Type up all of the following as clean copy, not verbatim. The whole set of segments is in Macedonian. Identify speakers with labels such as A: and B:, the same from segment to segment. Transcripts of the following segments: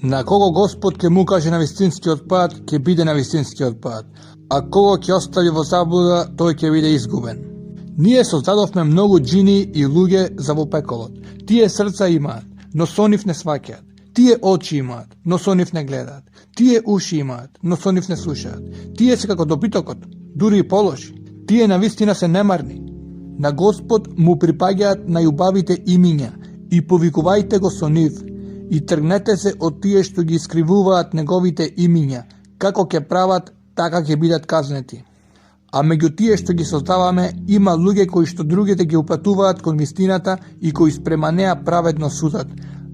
A: На кого Господ ќе му каже на вистинскиот пат, ќе биде на вистинскиот пат, а кого ќе остави во заблуда, тој ќе биде изгубен. Ние создадовме многу джини и луѓе за во пеколот. Тие срца имаат, но со нив не сваќаат. Тие очи имаат, но со нив не гледаат. Тие уши имаат, но со нив не слушаат. Тие се како добитокот, дури и полоши. Тие навистина се немарни. На Господ му припаѓаат најубавите имиња и повикувајте го со нив. И тргнете се од тие што ги искривуваат неговите имиња. Како ќе прават, така ќе бидат казнети. А меѓу тие што ги создаваме, има луѓе кои што другите ги упатуваат кон вистината и кои спрема неа праведно судат.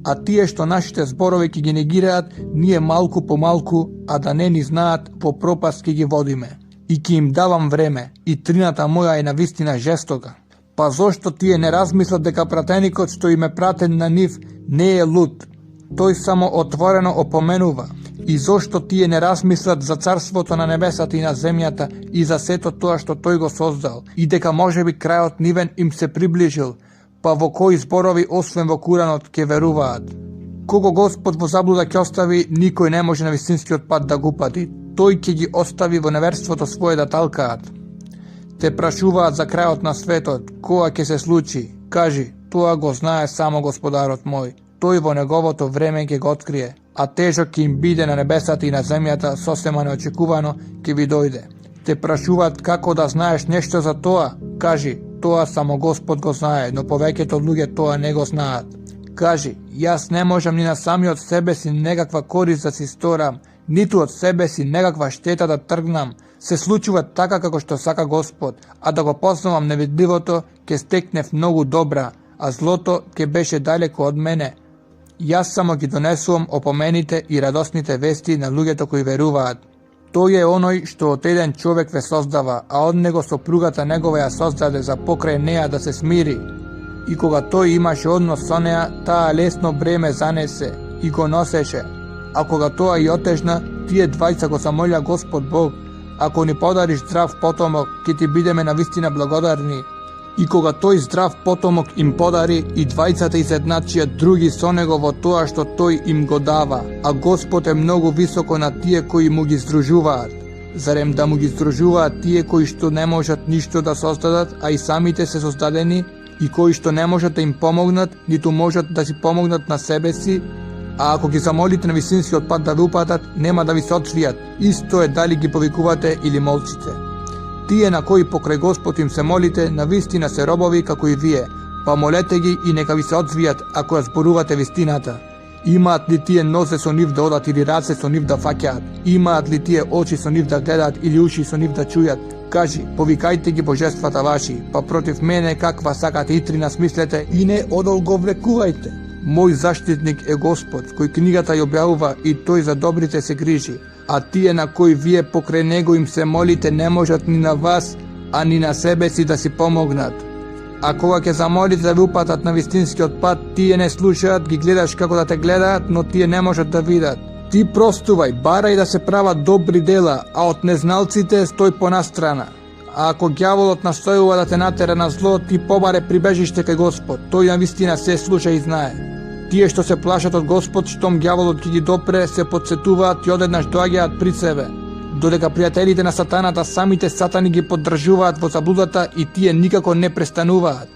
A: А тие што нашите зборови ќе ги негираат, ние малку по малку, а да не ни знаат, по пропаст ќе ги водиме. И ќе им давам време, и трината моја е навистина жестока. Па зошто тие не размислат дека пратеникот што им е пратен на нив не е луд? Тој само отворено опоменува. И зошто тие не размислат за царството на небесата и на земјата и за сето тоа што тој го создал, и дека можеби крајот нивен им се приближил, па во кои зборови освен во Куранот ќе веруваат. Кого Господ во заблуда ќе остави, никој не може на вистинскиот пат да го упати. Тој ќе ги остави во неверството свое да талкаат. Те прашуваат за крајот на светот, кога ќе се случи. Кажи, тоа го знае само Господарот мој. Тој во неговото време ќе го открие, а тежок ќе им биде на небесата и на земјата, сосема неочекувано ќе ви дојде. Те прашуваат како да знаеш нешто за тоа. Кажи, тоа само Господ го знае, но повеќето луѓе тоа не го знаат. Кажи, јас не можам ни на самиот себе си некаква корист да си сторам, ниту од себе си некаква штета да тргнам. Се случува така како што сака Господ, а да го познавам невидливото, ќе стекнев многу добра, а злото ќе беше далеко од мене. Јас само ги донесувам опомените и радосните вести на луѓето кои веруваат. Тој е оној што од еден човек ве создава, а од него сопругата негова ја создаде за покрај неа да се смири. И кога тој имаше однос со неа, таа лесно бреме занесе и го носеше. А кога тоа и отежна, тие двајца го замолја Господ Бог: ако ни подариш здрав потомок, ќе ти бидеме навистина благодарни. И кога тој здрав потомок им подари, и двајцата изедначија други со него во тоа што тој им го дава, а Господ е многу високо на тие кои му ги здружуваат. Зарем да му ги здружуваат тие кои што не можат ништо да создадат, а и самите се создадени, и кои што не можат да им помогнат, ниту можат да си помогнат на себе си, а ако ги замолите на вистинскиот пат да ви упатат, нема да ви се отсвијат. Исто е дали ги повикувате или молчите. Тие на кои покрај Господ им се молите, навистина се робови како и вие, па молете ги и нека ви се одзвијат ако ја зборувате вистината. Имаат ли тие нозе со нив да одат или раце со нив да фаќаат? Имаат ли тие очи со нив да гледаат или уши со нив да чујат? Кажи, повикајте ги божествата ваши, па против мене каква сакате итрина смислете и не одолговлекувајте. Мој заштитник е Господ, кој книгата ја објавува и тој за добрите се грижи. А тие на кои вие покрај него им се молите не можат ни на вас, а ни на себе си да си помогнат. А кога ќе замолите да ви упатат на вистинскиот пат, тие не слушаат, ги гледаш како да те гледаат, но тие не можат да видат. Ти простувај, барај да се прават добри дела, а од незналците стој понастрана. А ако ѓаволот настојува да те натера на зло, ти побаре прибежиште кај Господ, тој навистина се слуша и знае. Тие што се плашат од Господ, штом ѓаволот ќе ги допре, се потсетуваат и одеднаш доаѓаат при себе. Додека пријателите на сатаната, самите сатани ги поддржуваат во заблудата и тие никако не престануваат.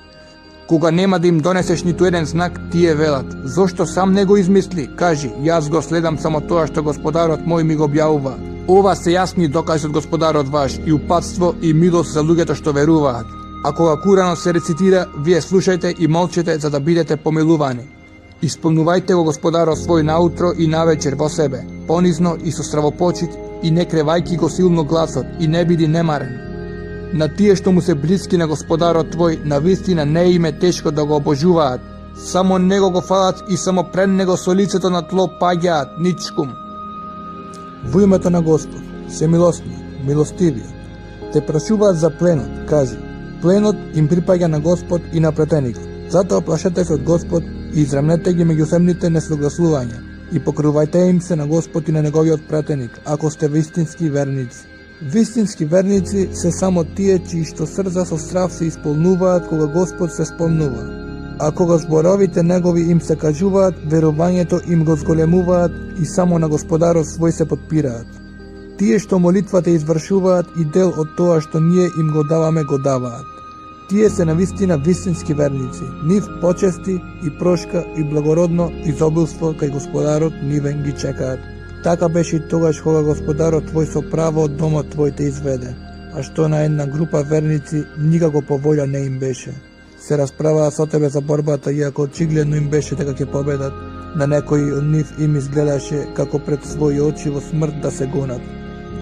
A: Кога нема да им донесеш ниту еден знак, тие велат: зошто сам не го измисли? Кажи, јас го следам само тоа што Господарот мој ми го објавува. Ова се јасни докази од Господарот ваш и упатство и милост за луѓето што веруваат. А кога Куранот се рецитира, вие слушајте и молчете за да бидете помилувани. Исполнувајте го Господарот свој наутро и навечер во себе, понизно и со стравопочит, и не кревајки го силно гласот, и не биди немарен. На тие што му се блиски на Господарот твој, навистина не им е тешко да го обожуваат. Само него го фалат и само пред него со лицето на тло паѓаат ничкум. Во името на Господ, семилосниот, милостивиот, те прашуваат за пленот. Кажи, пленот им припаѓа на Господ и на пратеникот. Затоа плашете се од Господ и израмнете ги меѓусебните несогласувања и покрувајте им се на Господ и на неговиот пратеник, ако сте вистински верници. Вистински верници се само тие чии што срца со страв се исполнуваат кога Господ се спомнува. А кога зборовите негови им се кажуваат, верувањето им го зголемуваат и само на Господарот свој се подпираат. Тие што молитвата извршуваат и дел од тоа што ние им го даваме го даваат. Тие се навистина вистински верници, нив почести и прошка и благородно изобилство кај Господарот нивен ги чекаат. Така беше и тогаш кога Господарот твој со право од домот твој те изведе, а што на една група верници никако по волја не им беше. Се расправаа со тебе за борбата, иако очигледно им беше дека ќе победат. На некои од нив им изгледаше како пред своји очи во смрт да се гонат.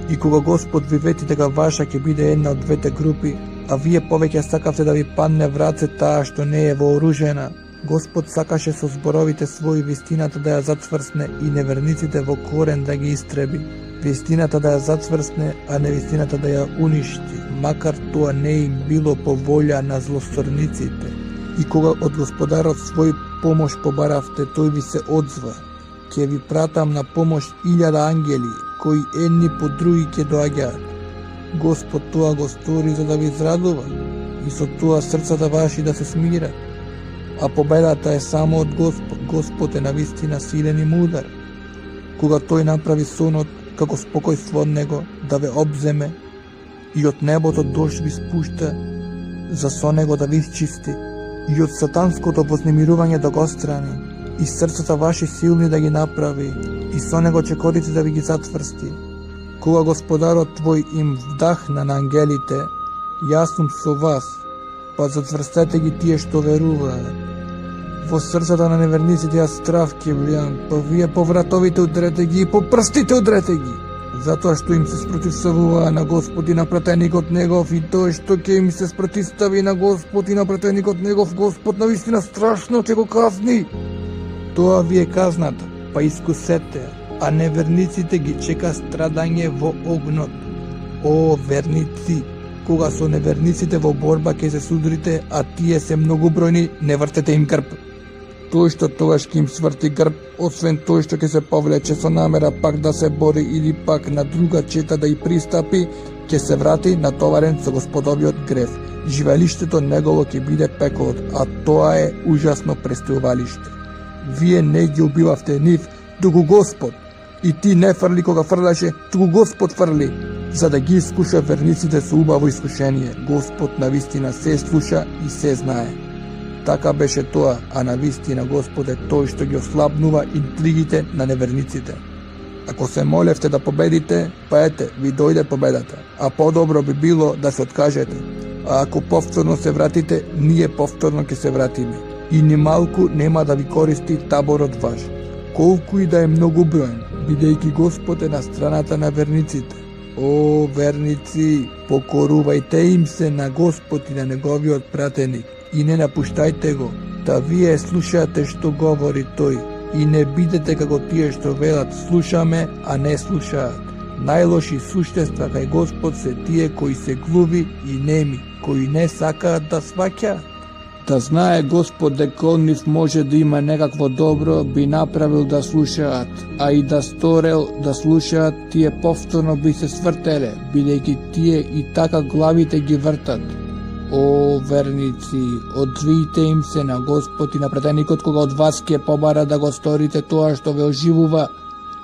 A: И кога Господ ви вети дека ваша ќе биде една од двете групи, а вие повеќе сакавте да ви падне в раце таа што не е вооружена, Господ сакаше со зборовите своји вистината да ја зацврсне и неверниците во корен да ги истреби. Вистината да ја зацврсне, а невистината да ја уништи, макар тоа не им било по волја на злосторниците. И кога од Господарот свој помош побаравте, тој ви се одзва. Ќе ви пратам на помош 1000 ангели, кои едни по други ќе доаѓаат. Господ тоа го стори за да ви израдува и со тоа срцата ваши да се смират. А победата е само од Господ. Господ е навистина силен и мудар. Кога тој направи сонот како спокојство од него да ве обземе и од небото дожд ви спушта за со него да ви изчисти и од сатанското вознемирување да го отстрани и срцата ваши силни да ги направи и со него чекорите да ви ги затврсти. Кога Господарот твој им вдахна на ангелите, јас сум со вас, па затврстете ги тие што веруваат. Во срцата на неверниците јас страв ќе влијам, па вие по вратовите удрете ги и по прстите удрете ги, затоа што им се спротивставуваа на Господ и на пратеникот негов, и тој што ќе им се спротивстави на Господ и на пратеникот негов, Господ навистина страшно ќе го казни. Тоа ви е казната, па искусете, а неверниците ги чека страдање во огнот. О, верници, кога со неверниците во борба ќе се судрите, а тие се многобројни, не вртете им грб. Тој што тогаш ќе им сврти грб, освен тој што ќе се повлече со намера пак да се бори или пак на друга чета да и пристапи, ќе се врати натоварен со Господовиот грев. Живелиштето негово ќе биде пеколот, а тоа е ужасно престојувалиште. Вие не ги убивавте нив, туку Господ. И ти не фрли кога фрлаше, туку Господ фрли, за да ги искуша верниците со убаво искушение. Господ навистина се слуша и се знае. Така беше тоа, а навистина Господ е тој што ги ослабнува интригите на неверниците. Ако се молевте да победите, па ете, ви дојде победата, а подобро би било да се откажете. А ако повторно се вратите, ние повторно ќе се вратиме. И ни малку нема да ви користи таборот ваш, колку и да е многу броен, бидејќи Господ е на страната на верниците. О, верници, покорувајте им се на Господ и на неговиот пратеник и не напуштајте го, да вие слушате што говори тој и не бидете како тие што велат слушаме, а не слушаат. Најлоши суштества кај Господ се тие кои се глуви и неми, кои не сакаат да сваќаат. Да знае Господ дека од нив може да има некакво добро, би направил да слушаат, а и да сторел да слушаат, тие повторно би се свртеле, бидејќи тие и така главите ги вртат. О, верници, одвијте им се на Господ и на пратеникот кога од вас ќе побара да го сторите тоа што ве оживува,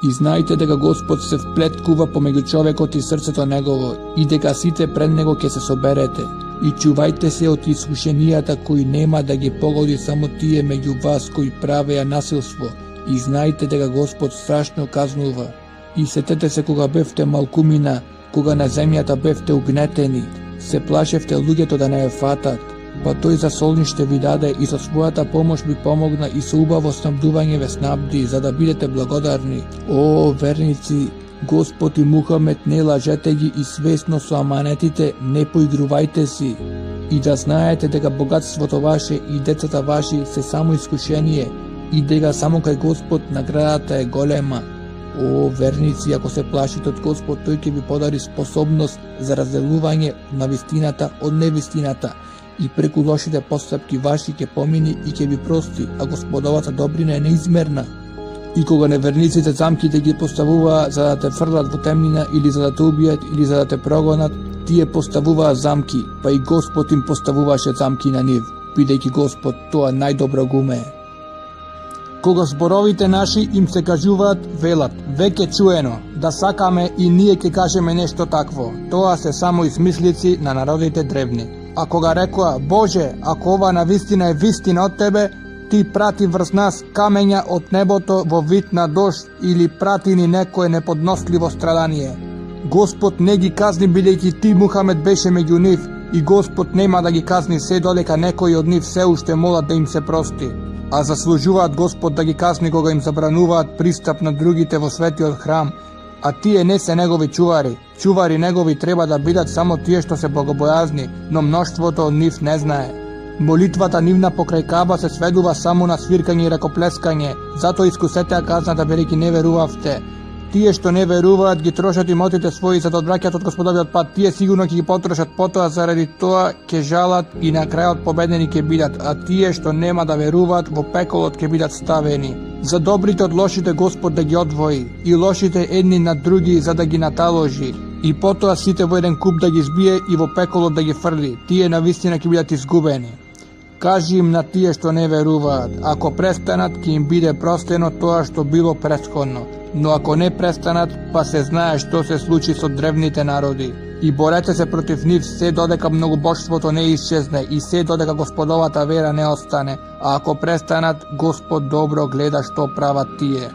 A: и знајте дека Господ се вплеткува помеѓу човекот и срцето негово, и дека сите пред него ќе се соберете. И чувајте се од искушенијата кои нема да ги погоди само тие меѓу вас кои правеа насилство, и знајте дека Господ страшно казнува. И сетете се кога бевте малкумина, кога на земјата бевте угнетени, се плашевте луѓето да не ве фатат, па тој за солниште ви даде и со својата помош ви помогна и со убаво снабдување ве снабди, за да бидете благодарни. О, верници, Господ и Мухамед не лажете ги и свесно со аманетите не поигрувајте си. И да знаете дека богатството ваше и децата ваши се само искушение и дека само кај Господ наградата е голема. О, верници, ако се плашите од Господ, тој ќе ви подари способност за разделување на вистината од невистината и преку лошите постапки ваши ќе помини и ќе ви прости, а Господовата добрина е неизмерна. И кога неверниците замките ги поставуваа за да те фрлат во темнина или за да те убијат или за да те прогонат, тие поставуваа замки, па и Господ им поставуваше замки на нив. бидејќи Господ тоа најдобро го умее. Кога зборовите наши им се кажуваат, велат, веќе чуено, да сакаме и ние ќе кажеме нешто такво. Тоа се само измислици на народите древни. А кога рекоа, Боже, ако ова навистина е вистина од Тебе, Ти прати врз нас камења од небото во вид на дожд или прати ни некое неподносливо страдание. Господ не ги казни бидејќи Ти, Мухамед, беше меѓу нив и Господ нема да ги казни се додека некои од нив се уште молат да им се прости. А заслужуваат Господ да ги казни кога им забрануваат пристап на другите во светиот храм, а тие не се негови чувари. Чувари негови треба да бидат само тие што се богобојазни, но мноштвото од нив не знае. Молитвата нивна покрај Каба се сведува само на свиркање и ракоплескање, затоа искусете ја казната бидејќи не верувавте. Тие што не веруваат ги трошат имотите своји за да одвраќаат од Господовиот пат, тие сигурно ќе ги потрошат потоа, заради тоа ќе жалат и на крајот победени ќе бидат, а тие што нема да веруваат во пеколот ќе бидат ставени. За добрите од лошите Господ да ги одвои, и лошите едни над други за да ги наталожи, и потоа сите во еден куп да ги збие и во пеколот да ги фрли, тие навистина ќе бидат изгубени. Кажи им на тие што не веруваат, ако престанат ќе им биде простено тоа што било претходно, но ако не престанат, па се знае што се случи со древните народи. И борете се против нив се додека многобожството не исчезне и се додека Господовата вера не остане, а ако престанат, Господ добро гледа што прават тие.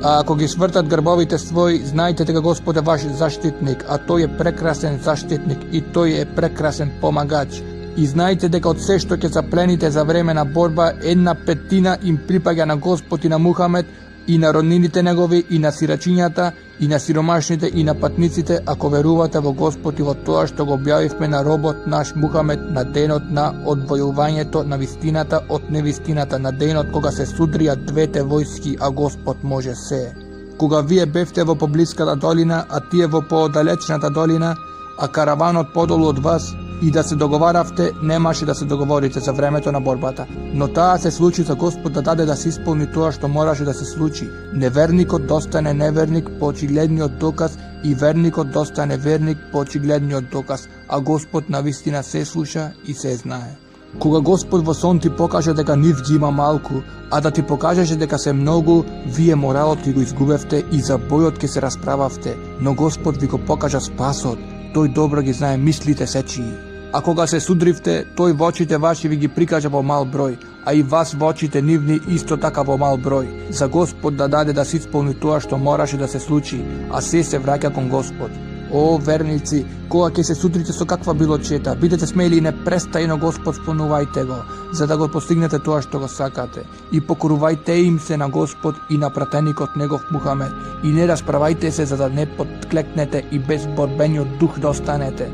A: А ако ги свртат грбовите своји, знајте дека Господ е ваш заштитник, а тој е прекрасен заштитник и тој е прекрасен помагач. И знајте дека од се што ќе заплените за време на борба, 1/5 им припаѓа на Господ и на Мухамед, и на роднините негови, и на сирачињата, и на сиромашните, и на патниците, ако верувате во Господ и во тоа што го објавивме на робот наш Мухамед на денот на одвојувањето на вистината од невистината, на денот кога се судрија двете војски, а Господ може се. Кога вие бевте во поблиската долина, а тие во поодалечната долина, а караванот подолу од вас, и да се договаравте, немаше да се договорите за времето на борбата. Но таа се случи за Господ да даде да се исполни тоа што мораше да се случи. Неверникот достане неверник по очигледниот доказ и верникот достане верник по очигледниот доказ, а Господ навистина се слуша и се знае. Кога Господ во сон ти покаже дека нив ги има малку, а да ти покажеше дека се многу, вие моралот ти го изгубевте и за бојот ке се расправавте, но Господ ви го покажа спасот. Тој добро ги знае мислите сечии. А кога се судривте, тој во очите ваши ви ги прикажа во мал број, а и вас во очите нивни исто така во мал број. За Господ да даде да се исполни тоа што мораше да се случи, а се враќа кон Господ. О, верници, кога ќе се судрите со каква билочета, бидете смели и непрестајно Господ спомнувајте го, за да го постигнете тоа што го сакате. И покорувајте им се на Господ и на пратеникот негов Мухамед, и не расправајте се за да не подклекнете и без борбениот дух да останете.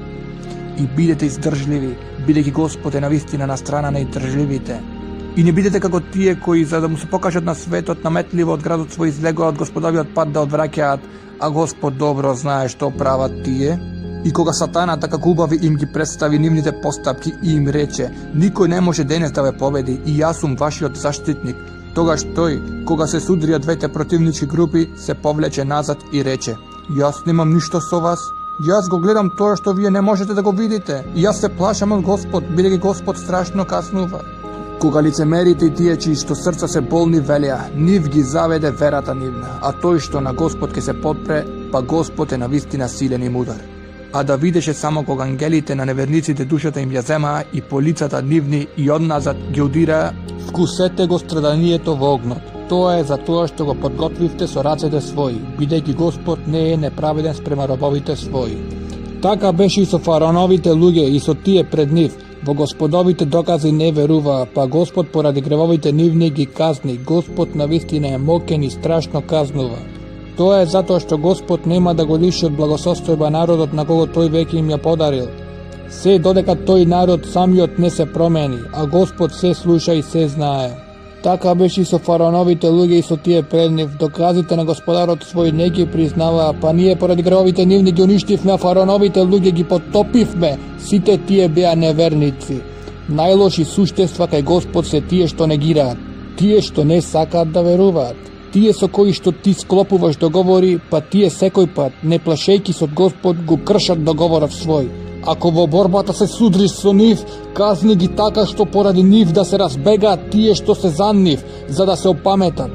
A: И бидете издржливи, бидејќи Господ е навистина на страна на издржливите. И не бидете како тие кои за да му се покажат на светот наметливо од градот свој излегоа од Господовиот пат да одвраќаат, а Господ добро знае што прават тие. И кога Сатана така губави им ги представи нивните постапки и им рече, никој не може денес да ве победи и јас сум вашиот заштитник, тогаш тој, кога се судрија двете противнички групи, се повлече назад и рече, јас немам ништо со вас, јас го гледам тоа што вие не можете да го видите, и јас се плашам од Господ, бидејќи Господ страшно каснува. Кога лицемерите и тие чии што срца се болни велеа, нив ги заведе верата нивна, а тој што на Господ ке се подпре, па Господ е навистина силен и мудар. А да видеше само кога ангелите на неверниците душата им ја земаа и по лицата нивни и одназад ги удираа, вкусете го страданието во огнот. Тоа е за тоа што го подготвивте со рацете своји, бидејќи Господ не е неправеден спрема робовите своји. Така беше и со фараоновите луѓе и со тие пред нив. Во Господовите докази не веруваа, па Господ поради гревовите нивни ги казни. Господ навистина е мокен и страшно казнува. Тоа е затоа што Господ нема да го лиши од благосостојба народот на кого тој веќе им ја подарил. Се додека тој народ самиот не се промени, а Господ се слуша и се знае. Така беше и со фараоновите луѓе и со тие пред нив. Доказите на Господарот свој не ги признаваа, па ние поради гревовите нивни ги уништивме, а фараоновите луѓе ги потопивме. Сите тие беа неверници. Најлоши суштества кај Господ се тие што негираат, тие што не сакаат да веруваат, тие со кои што ти склопуваш договори, па тие секој пат, не плашејки се од Господ, го кршат договорот свој. Ако во борбата се судриш со нив, Казни ги така што поради нив да се разбегаат тие што се за нив, за да се опаметат.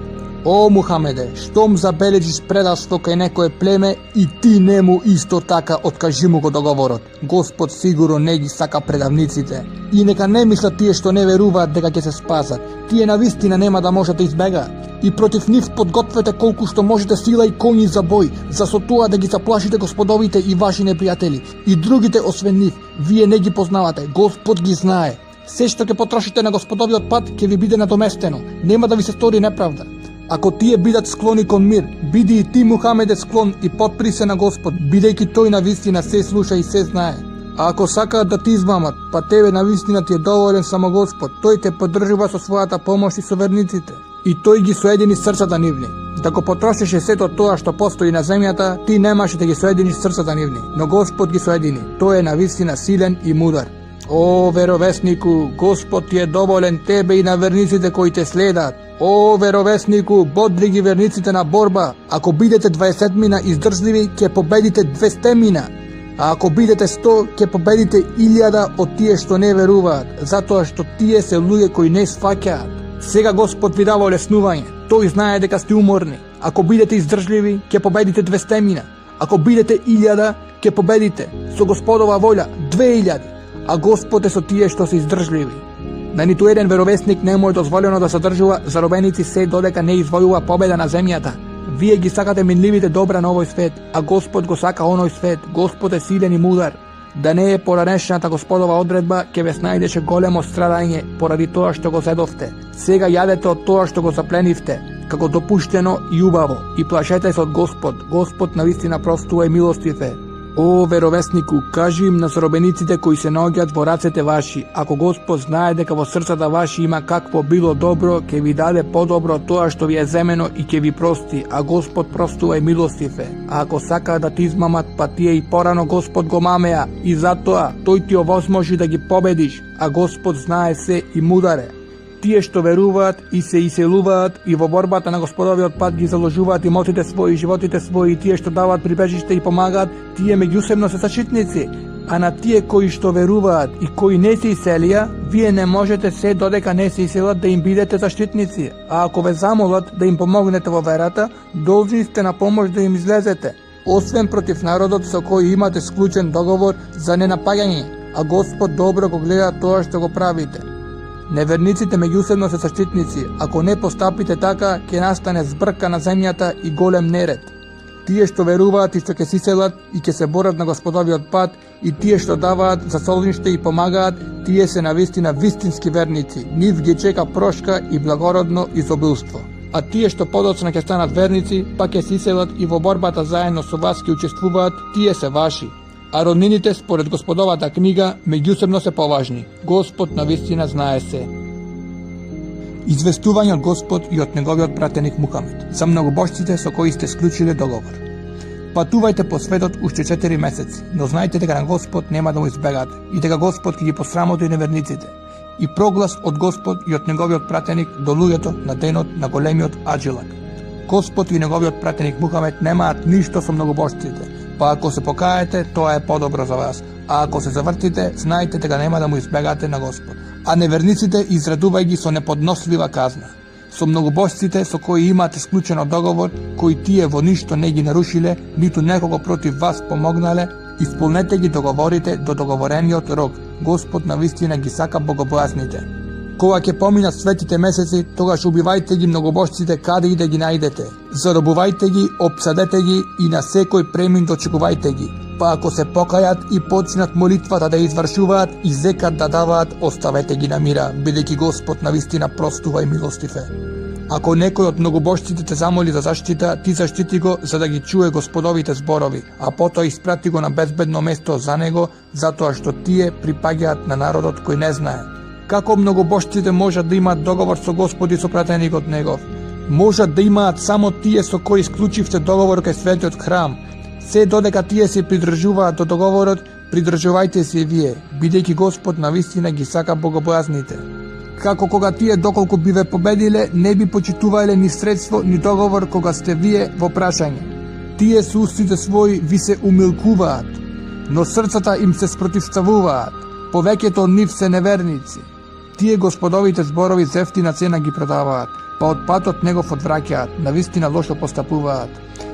A: О, Мухамеде, штом забележиш предавство кај некое племе и ти нему исто така откажи му го договорот. Господ сигурно не ги сака предавниците. И нека не мислат тие што не веруваат дека ќе се спасат. Тие навистина нема да можат да избегаат. И против нив подгответе колку што можете сила и коњи за бој, за со тоа да ги заплашите господовите и ваши непријатели. И другите освен нив, вие не ги познавате, Господ ги знае. Се што ќе потрошите на господовиот пат ќе ви биде надоместено, нема да ви се стори неправда. Ако тие бидат склони кон мир, биди и ти, Мухамеде, склон и подпри се на Господ, бидејќи тој навистина се слуша и се знае. А ако сакаат да ти измамат, па тебе навистина ти е доволен само Господ, тој те поддржува со својата помош и со верниците. И тој ги соедини срцата нивни. Да го потрошеше сето тоа што постои на земјата, ти немаше да ги соединиш срцата нивни, но Господ ги соедини. Тој е навистина силен и мудар. О, веровеснику, Господ ти е доволен тебе и на верниците кои те следат. О, веровеснику, бодри ги верниците на борба. Ако бидете 20 мина издржливи, ќе победите 200 мина. А ако бидете 100, ќе победите 1000 од тие што не веруваат, затоа што тие се луѓе кои не сваќаат. Сега Господ ви дава олеснување. Тој знае дека сте уморни. Ако бидете издржливи, ќе победите 200 мина. Ако бидете 1000, ќе победите со Господова волја 2000. А Господ е со тие што се издржливи. На ниту еден веровесник не му е дозволено да содржува заробеници се додека не извојува победа на земјата. Вие ги сакате минливите добра на овој свет, а Господ го сака оној свет. Господ е силен и мудар. Да не е поранешната Господова одредба, ќе ве снајдеше големо страдање поради тоа што го зедовте. Сега јадете од тоа што го запленивте, како допуштено и убаво, и плашете се од Господ. Господ навистина простува и милостив е. О, веровеснику, кажи им на заробениците кои се наоѓаат во рацете ваши, ако Господ знае дека во срцата ваши има какво било добро, ќе ви даде подобро тоа што ви е земено и ќе ви прости, а Господ простува и милостив е. А ако сакаат да ти измамат, па тие и порано Господ го мамеа, и затоа тој ти овозможи да ги победиш, а Господ знае се и мудар е. Тие што веруваат и се иселуваат и во борбата на Господовиот пат ги заложуваат имотите своји, животите своји, и тие што даваат прибежиште и помагаат, тие меѓусебно се зашитници. А на тие кои што веруваат и кои не се иселија, вие не можете се додека не се иселат да им бидете заштитници. А ако ве замолат да им помогнете во верата, должни сте на помош да им излезете, освен против народот со кој имате склучен договор за ненапаѓање, а Господ добро го гледа тоа што го правите. Неверниците меѓусебно се заштитници. Ако не постапите така, ќе настане збрка на земјата и голем неред. Тие што веруваат и што ќе си селат и ќе се борат на Господовиот пат, и тие што даваат за солниште и помагаат, тие се навистина вистински верници. Нив ги чека прошка и благородно изобилство. А тие што подоцна ќе станат верници, па ќе си селат и во борбата заедно со вас ќе учествуваат, тие се ваши. А роднините според Господовата книга меѓусебно се поважни. Господ навистина знае се. Известување од Господ и од неговиот пратеник Мухамед за многобожците со кои сте склучиле договор. Патувајте по светот уште 4 месеци, но знајте дека на Господ нема да му избегате и дека Господ ќе ги посрамоти неверниците. И проглас од Господ и од неговиот пратеник до луѓето на денот на големиот аджилак. Господ и неговиот пратеник Мухамед немаат ништо со многобожците, па ако се покаете, тоа е подобро за вас, а ако се завртите, знајте дека нема да му избегате на Господ. А неверниците изредувај ги со неподнослива казна. Со многобожците со кои имате склучено договор, кои тие во ништо не ги нарушиле, ниту некого против вас помогнале, исполнете ги договорите до договорениот рок. Господ навистина ги сака богобојазните. Кога ќе поминат светите месеци, тогаш убивајте ги многобожците каде и да ги најдете. Заробувајте ги, обсадете ги и на секој премин дочекувајте ги. Па ако се покајат и почнат молитвата да извршуваат и зекат да даваат, оставете ги на мира, бидејќи Господ навистина простува и милостив е. Ако некој од многобожците те замоли за заштита, ти заштити го за да ги чуе Господовите зборови, а потоа испрати го на безбедно место за него, затоа што тие припаѓаат на народот кој не знае. Како многобожците можат да имаат договор со Господ и со пратеникот негов? Можат да имаат само тие со кои исклучивте договор кај светиот храм. Се додека тие се придржуваат до договорот, придржувајте се и вие, бидејќи Господ навистина ги сака богобојазните. Како кога тие доколку би ве победиле, не би почитувале ни средство, ни договор кога сте вие во прашање. Тие со устите своји ви се умилкуваат, но срцата им се спротивставуваат. Повеќето од нив се неверници. Тие господовите зборови за ефтина цена ги продаваат, па од патот негов одвраќаат, навистина лошо постапуваат.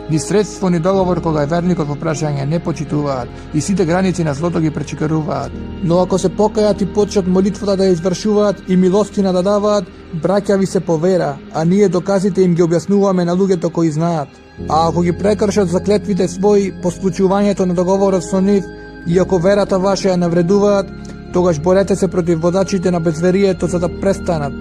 A: Ни средство, ни договор кога е верникот во прашање не почитуваат и сите граници на злото ги пречекаруваат. Но ако се покајат и почнат молитвата да ја извршуваат и милостина да даваат, браќа ви се повера, а ние доказите им ги објаснуваме на луѓето кои знаат. А ако ги прекршат заклетвите своји по склучувањето на договорот со нив, и ако верата ваша ја навредуваат, тогаш борете се против водачите на безверието за да престанат,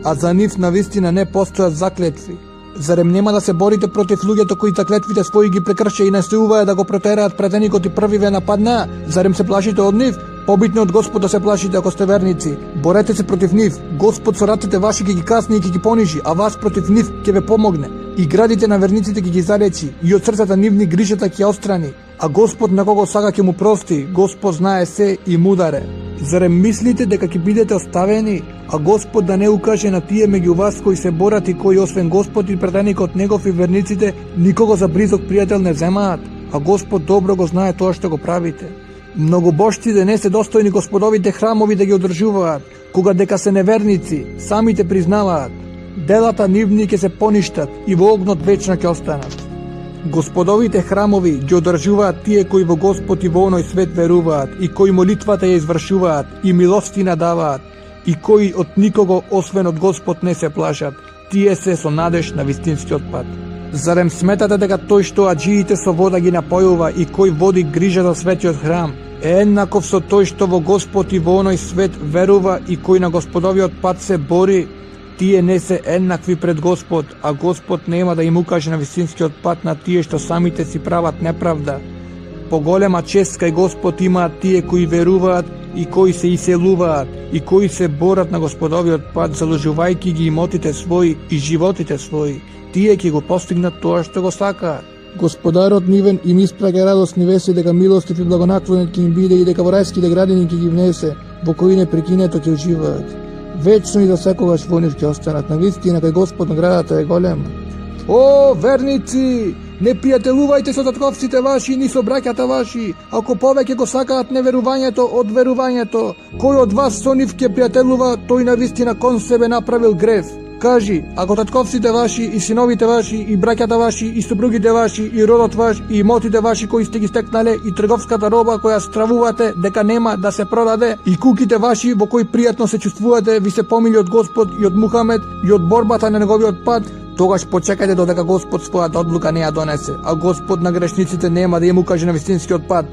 A: а за нив навистина не постојат заклетви. Зарем нема да се борите против луѓето кои заклетвите своји ги прекрше и настојуваат да го протераат претеникот и први ве нападнаа? Зарем се плашите од нив? Побитно од Господ да се плашите ако сте верници. Борете се против нив. Господ со рацете ваши ќе ги касни и ќе ги понижи, а вас против нив ќе ве помогне. И градите на верниците ќе ги заречи, и од срцата нивни грижата ќе острани. А Господ на кого сака ќе му прости, Господ знае се и мудар е. Зарем мислите дека ќе бидете оставени, а Господ да не укаже на тие меѓу вас кои се борат и кои освен Господ и претеникот негов и верниците никого за близок пријател не земаат, а Господ добро го знае тоа што го правите. Многобожците не се достојни Господовите храмови да ги одржуваат, кога дека се неверници, самите признаваат. Делата нивни ќе се поништат и во огнот вечно ќе останат. Господовите храмови ги одржуваат тие кои во Господ и во оној свет веруваат, и кои молитвата ја извршуваат, и милостина даваат, и кои од никого освен од Господ не се плашат. Тие се со надеж на вистинскиот пат. Зарем сметате дека тој што аџиите со вода ги напојува и кој води грижа за светиот храм, е еднаков со тој што во Господ и во оној свет верува и кој на Господовиот пат се бори? Тие не се еднакви пред Господ, а Господ нема да им укаже на вистинскиот пат на тие што самите си прават неправда. Поголема чест кај Господ имаат тие кои веруваат и кои се иселуваат и кои се борат на Господовиот пат, заложувајќи ги имотите своји и животите своји. Тие ќе го постигнат тоа што го сакаат. Господарот нивен им испраќа радосни вести дека милостив и благонаклонет ќе им биде и дека во рајските градини ќе ги внесе, во кои непрекинето ќе уживаат. Вечно и за секогаш во нив ќе останат. Навистина кај Господ наградата е голема. О, верници! Не пријателувајте со татковците ваши, ни со браќата ваши, ако повеќе го сакаат неверувањето од верувањето. Кој од вас со нив ќе пријателува, тој навистина кон себе направил грев. Кажи, ако татковците ваши и синовите ваши и браќата ваши и супругите ваши и родот ваш и имотите ваши кои сте ги стекнале и трговската роба која стравувате дека нема да се продаде и куките ваши во кои пријатно се чувствувате ви се помили од Господ и од Мухамед и од борбата на неговиот пат, тогаш почекајте додека Господ својата одлука не ја донесе, а Господ на грешниците нема да им укаже на вистинскиот пат.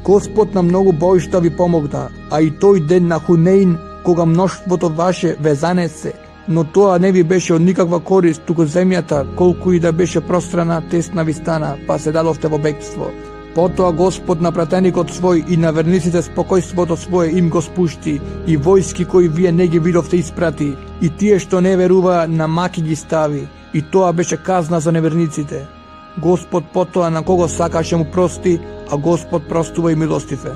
A: Господ на многу боишта ви помогна, а и тој ден на Хунеин, кога мноштвото ваше ве занесе, но тоа не ви беше од никаква корист, туку земјата, колку и да беше пространа, тесна ви стана, па се дадовте во бегство. Потоа Господ на пратеникот свој и на верниците спокојството свое им го спушти, и војски кои вие не ги видовте испрати, и тие што не веруваа на маки ги стави, и тоа беше казна за неверниците. Господ потоа на кого сакаше му прости, а Господ простува и милостив е.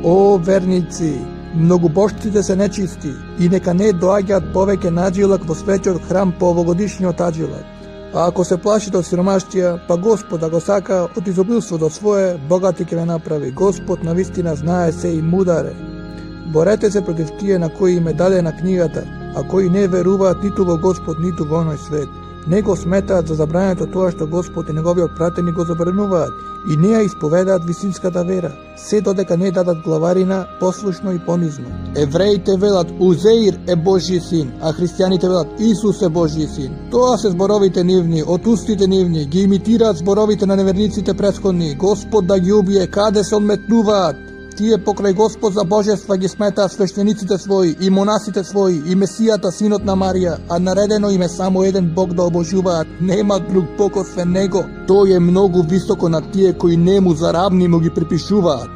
A: О, верници! Многобожците се нечисти и нека не доаѓаат повеќе на аджилак во светиот храм по овогодишниот аджилак. А ако се плашите од сиромаштија, па Господ да го сака од изобилството свое, богати ќе ве направи. Господ навистина знае се и мудар е. Борете се против тие на кои им е дадена книгата, а кои не веруваат ниту во Господ, ниту во оној свет. Не го сметаат за забрането тоа што Господ и неговиот пратеник го забрануваат и не ја исповедаат вистинската вера, се додека не дадат главарина послушно и понизно. Евреите велат Узеир е Божји син, а христијаните велат Исус е Божји син. Тоа се зборовите нивни, од устите нивни, ги имитираат зборовите на неверниците претходни. Господ да ги убие, каде се одметнуваат. Тие покрај Господ за божества ги сметаат свештениците своји и монасите своји и Месијата, синот на Марија, а наредено им е само еден Бог да обожуваат, нема друг Бог освен Него. Тој е многу високо на тие кои нему за равни му ги припишуваат.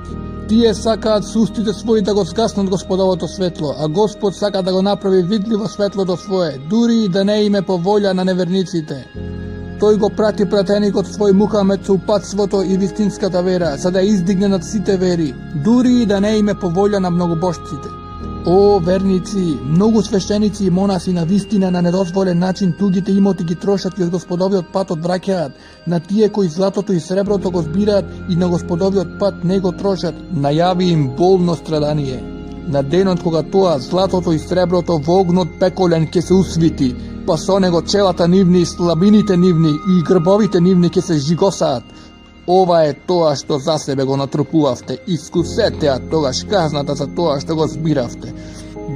A: Тие сакаат со устите своји да го згаснат Господовото светло, а Господ сака да го направи видливо светлото свое, дури и да не име по волја на неверниците. Тој го прати пратеникот свој Мухамед со упатството и вистинската вера, за да издигне над сите вери, дури и да не име по волја на многобожците. О, верници, многу свештеници и монаси на вистина на недозволен начин тугите имоти ги трошат и од Господовиот пат одвраќаат на тие кои златото и среброто го збираат и на Господовиот пат не го трошат, најави им болно страдание. На денот кога тоа златото и среброто во огнот пеколен ќе се усвити, па со него челата нивни, слабините нивни и грбовите нивни ќе се жигосаат. Ова е тоа што за себе го натрупувавте, искусете ја тогаш казната за тоа што го збиравте.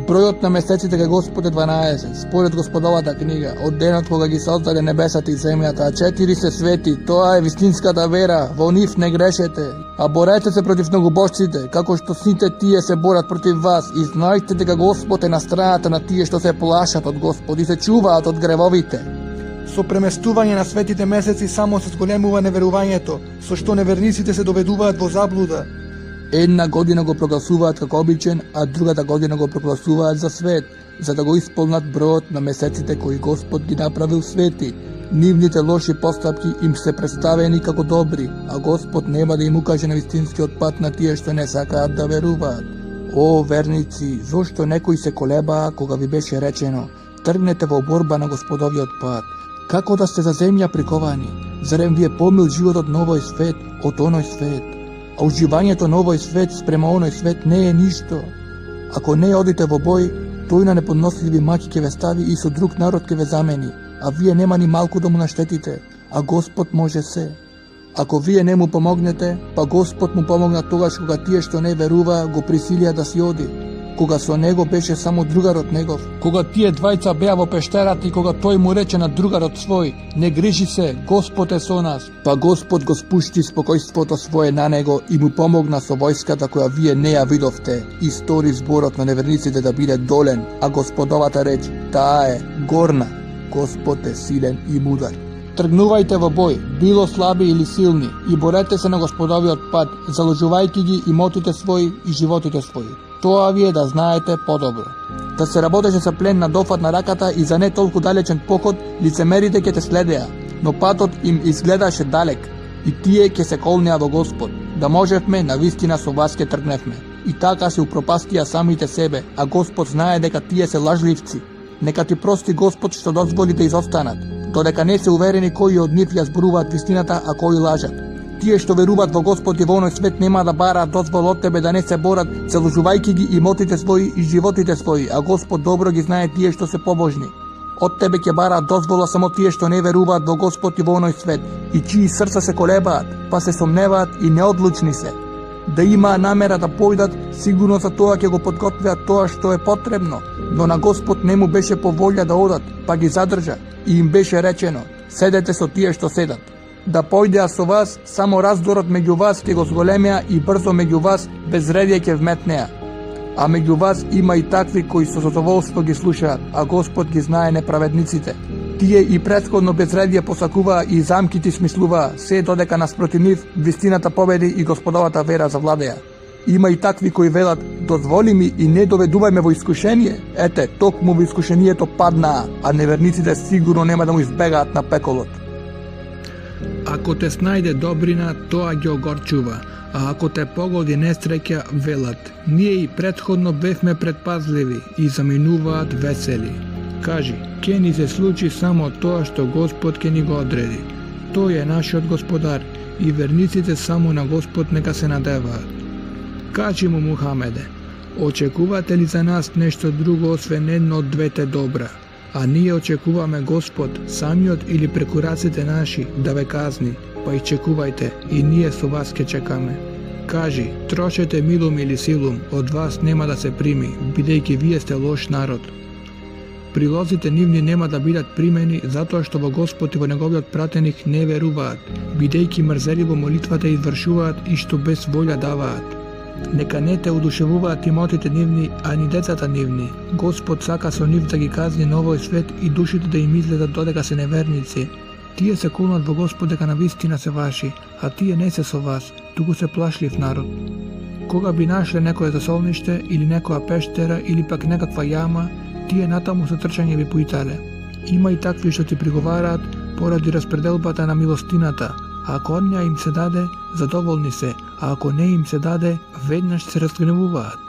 A: Бројот на месеците кај Господ е 12, според Господовата книга, од денот кога ги создаде небесата и земјата, а 4 се свети, тоа е вистинската вера, во нив не грешете. А борете се против многобожците, како што сите тие се борат против вас, и знајте дека Господ е на страната на тие што се плашат од Господ и се чуваат од гревовите. Со преместување на светите месеци само се зголемува неверувањето, со што неверниците се доведуваат во заблуда. Една година го прогласуваат како обичен, а другата година го прогласуваат за свет, за да го исполнат бројот на месеците кои Господ ги направил свети. Нивните лоши постапки им се представени како добри, а Господ нема да им укаже на вистинскиот пат на тие што не сакаат да веруваат. О, верници, зошто некои се колебаа кога ви беше речено: тргнете во борба на Господовиот пат? Како да сте за земја приковани? Зарем ви е помил животот на овој свет од оној свет? А уживањето на овој свет спрема оној свет не е ништо. Ако не одите во бој, тој на неподносливи маки ќе ве стави и со друг народ ќе ве замени, а вие нема ни малку да му наштетите, а Господ може се. Ако вие не му помогнете, па Господ му помогна тогаш кога тие што не веруваа го присилија да си оди, кога со него беше само другарот негов, кога тие двајца беа во пештерата и кога тој му рече на другарот свој: не грижи се, Господ е со нас. Па Господ го спушти спокојството свое на него и му помогна со војската која вие не ја видовте, и стори зборот на неверниците да биде долен, а Господовата реч таа е горна. Господ е силен и мудар. Тргнувајте во бој, било слаби или силни, и борете се на Господовиот пат, заложувајќи ги имотите своји и животите своји. Тоа ви е да знаете подобро. Да се работеше со плен на дофат на раката и за не толку далечен поход, лицемерите ќе те следеа, но патот им изгледаше далек, и тие ќе се колнеа во Господ, да можевме навистина со вас ќе тргневме. И така се упропастија самите себе, а Господ знае дека тие се лажливци. Нека ти прости Господ што дозволи да изостанат, додека не се уверени кои од нив ја зборуваат вистината, а кои лажат. Тие што веруваат во Господ и во оној свет нема да бараат дозвол од тебе да не се борат, заложувајќи ги имотите своји и животите своји, а Господ добро ги знае тие што се побожни. Од тебе ќе бараат дозвола само тие што не веруваат во Господ и во оној свет, и чии срца се колебаат, па се сомневаат и неодлучни се. Да имаа намера да појдат, сигурно за тоа ќе го подготвеат тоа што е потребно, но на Господ не му беше по волја да одат, па ги задржа, и им беше речено: седете со тие што седат. Да појдеа со вас, само раздорот меѓу вас ќе го зголемеа и брзо меѓу вас безредие ќе вметнеа. А меѓу вас има и такви кои со задоволство ги слушаат, а Господ ги знае неправедниците. Тие и претходно безредие посакуваа и замките смислуваа, се додека наспроти нив вистината победи и Господовата вера завладеа. Има и такви кои велат: дозволи ми и не доведувајме во искушение. Ете, токму во искушението паднаа, а неверниците сигурно нема да му избегаат на пеколот. Ако те снајде добрина, тоа ги огорчува, а ако те погоди несреќа, велат: ние и претходно бевме предпазливи, и заминуваат весели. Кажи, ќе ни се случи само тоа што Господ ќе ни го одреди. Тој е нашиот Господар, и верниците само на Господ нека се надеваат. Кажи му, Мухамеде, очекувате ли за нас нешто друго освен едно од двете добра? А ние очекуваме Господ, самиот или преку раците наши, да ве казни, па чекувајте, и ние со вас ќе чекаме. Кажи, трошете милум или силум, од вас нема да се прими, бидејќи вие сте лош народ. Прилозите нивни нема да бидат примени, затоа што во Господ и во неговиот пратеник не веруваат, бидејќи мрзеливо молитвата извршуваат и што без волја даваат. Нека не те одушевуваат имотите нивни, а ни децата нивни. Господ сака со нив да ги казни на овој свет и душите да им излезат додека се неверници. Тие се колнат во Господ дека навистина се ваши, а тие не се со вас, туку се плашлив народ. Кога би нашле некое засолниште или некоја пештера или пак некаква јама, тие натаму со трчање би поитале. Има и такви што ти приговараат поради распределбата на милостината, а ако од неа им се даде, задоволни се, а ако не им се даде, веднаш се разгневуваат.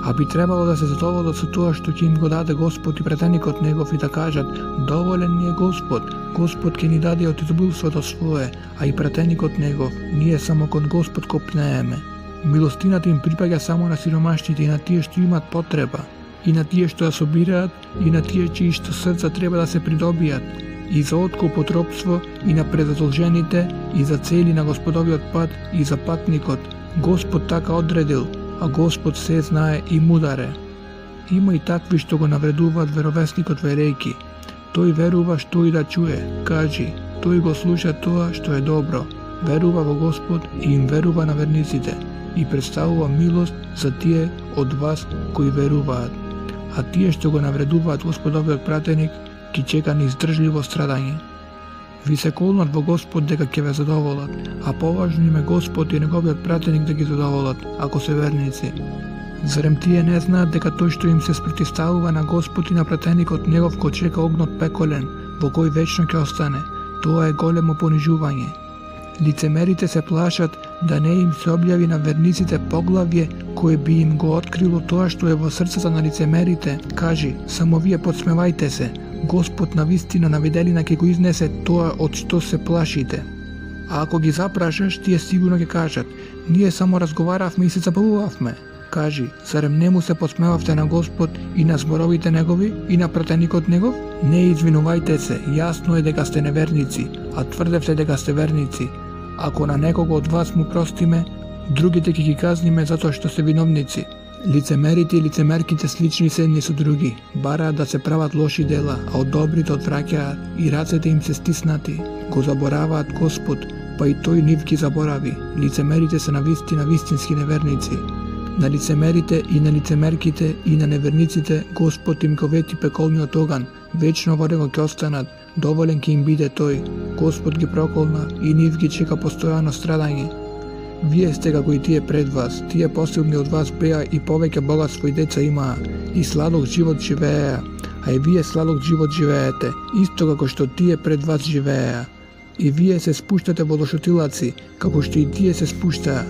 A: А би требало да се задоволат со тоа што ќе им го даде Господ и претеникот негов и да кажат: доволен ни е Господ, Господ ќе ни даде од изобилството свое, а и претеникот негов, ние само кон Господ копнееме. Милостината им припаѓа само на сиромашните и на тие што имат потреба, и на тие што ја собираат, и на тие чии што срца треба да се придобијат, и за откуп од робство, и на презадолжените, и за цели на Господовиот пат, и за патникот. Господ така одредил, а Господ се знае и мудар е. Има и такви што го навредуваат веровесникот верејки. Тој верува што и да чуе, кажи, тој го слуша тоа што е добро, верува во Господ и им верува на верниците, и представува милост за тие од вас кои веруваат. А тие што го навредуваат Господовиот пратеник, ги чека неиздржливо страдање. Ви се колнат во Господ дека ќе ве задоволат, а поважно им е Господ и неговиот пратеник да ги задоволат, ако се верници. Зарем тие не знаат дека тој што им се спротивставува на Господ и на пратеникот негов го чека огнот пеколен, во кој вечно ќе остане? Тоа е големо понижување. Лицемерите се плашат да не им се објави на верниците поглавје кое би им го открило тоа што е во срцата на лицемерите. Кажи, само вие подсмевајте се, Господ на вистина на виделина ќе го изнесе тоа од што се плашите. А ако ги запрашаш, тие сигурно ќе кажат: ние само разговаравме и се забавувавме. Кажи, зарем не му се подсмевавте на Господ и на зборовите негови и на пратеникот негов? Не извинувајте се, јасно е дека сте неверници, а тврдевте дека сте верници. Ако на некого од вас му простиме, другите ќе ги казниме затоа што се виновници. Лицемерите и лицемерките слични се едни со други, бараат да се прават лоши дела, а од добрите одвраќаат и рацете им се стиснати. Го забораваат Господ, па и тој нив ги заборави. Лицемерите се навистина вистински неверници. На лицемерите и на лицемерките и на неверниците Господ им го вети пеколниот оган, вечно во него ќе останат, доволен ќе им биде тој. Господ ги проколна и нив ги чека постојано страдање. Вие сте како и тие пред вас, тие посилни од вас беа и повеќе богатство и деца имаа, и сладок живот живееа, а и вие сладок живот живеете, исто како што тие пред вас живееа. И вие се спуштате во лошотилаци, како што и тие се спуштаа.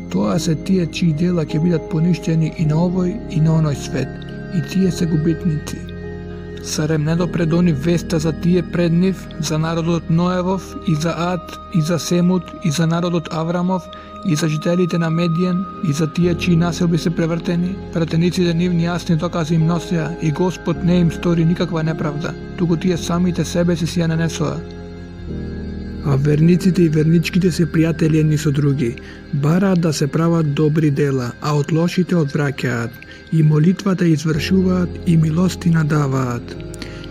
A: Тоа се тие чии дела ќе бидат поништени и на овој и на оној свет, и тие се губитници. Зарем не допред они веста за тие пред нив, за народот Ноевов, и за Ад, и за Семут, и за народот Аврамов, и за жителите на Медиен, и за тие чии населби се превртени? Пратениците нивни јасни докази им носеа, и Господ не им стори никаква неправда, туку тие самите себе си ја нанесоа. А верниците и верничките се пријатели едни со други, бараат да се прават добри дела, а од лошите одвраќаат, и молитвата извршуваат и милостина даваат.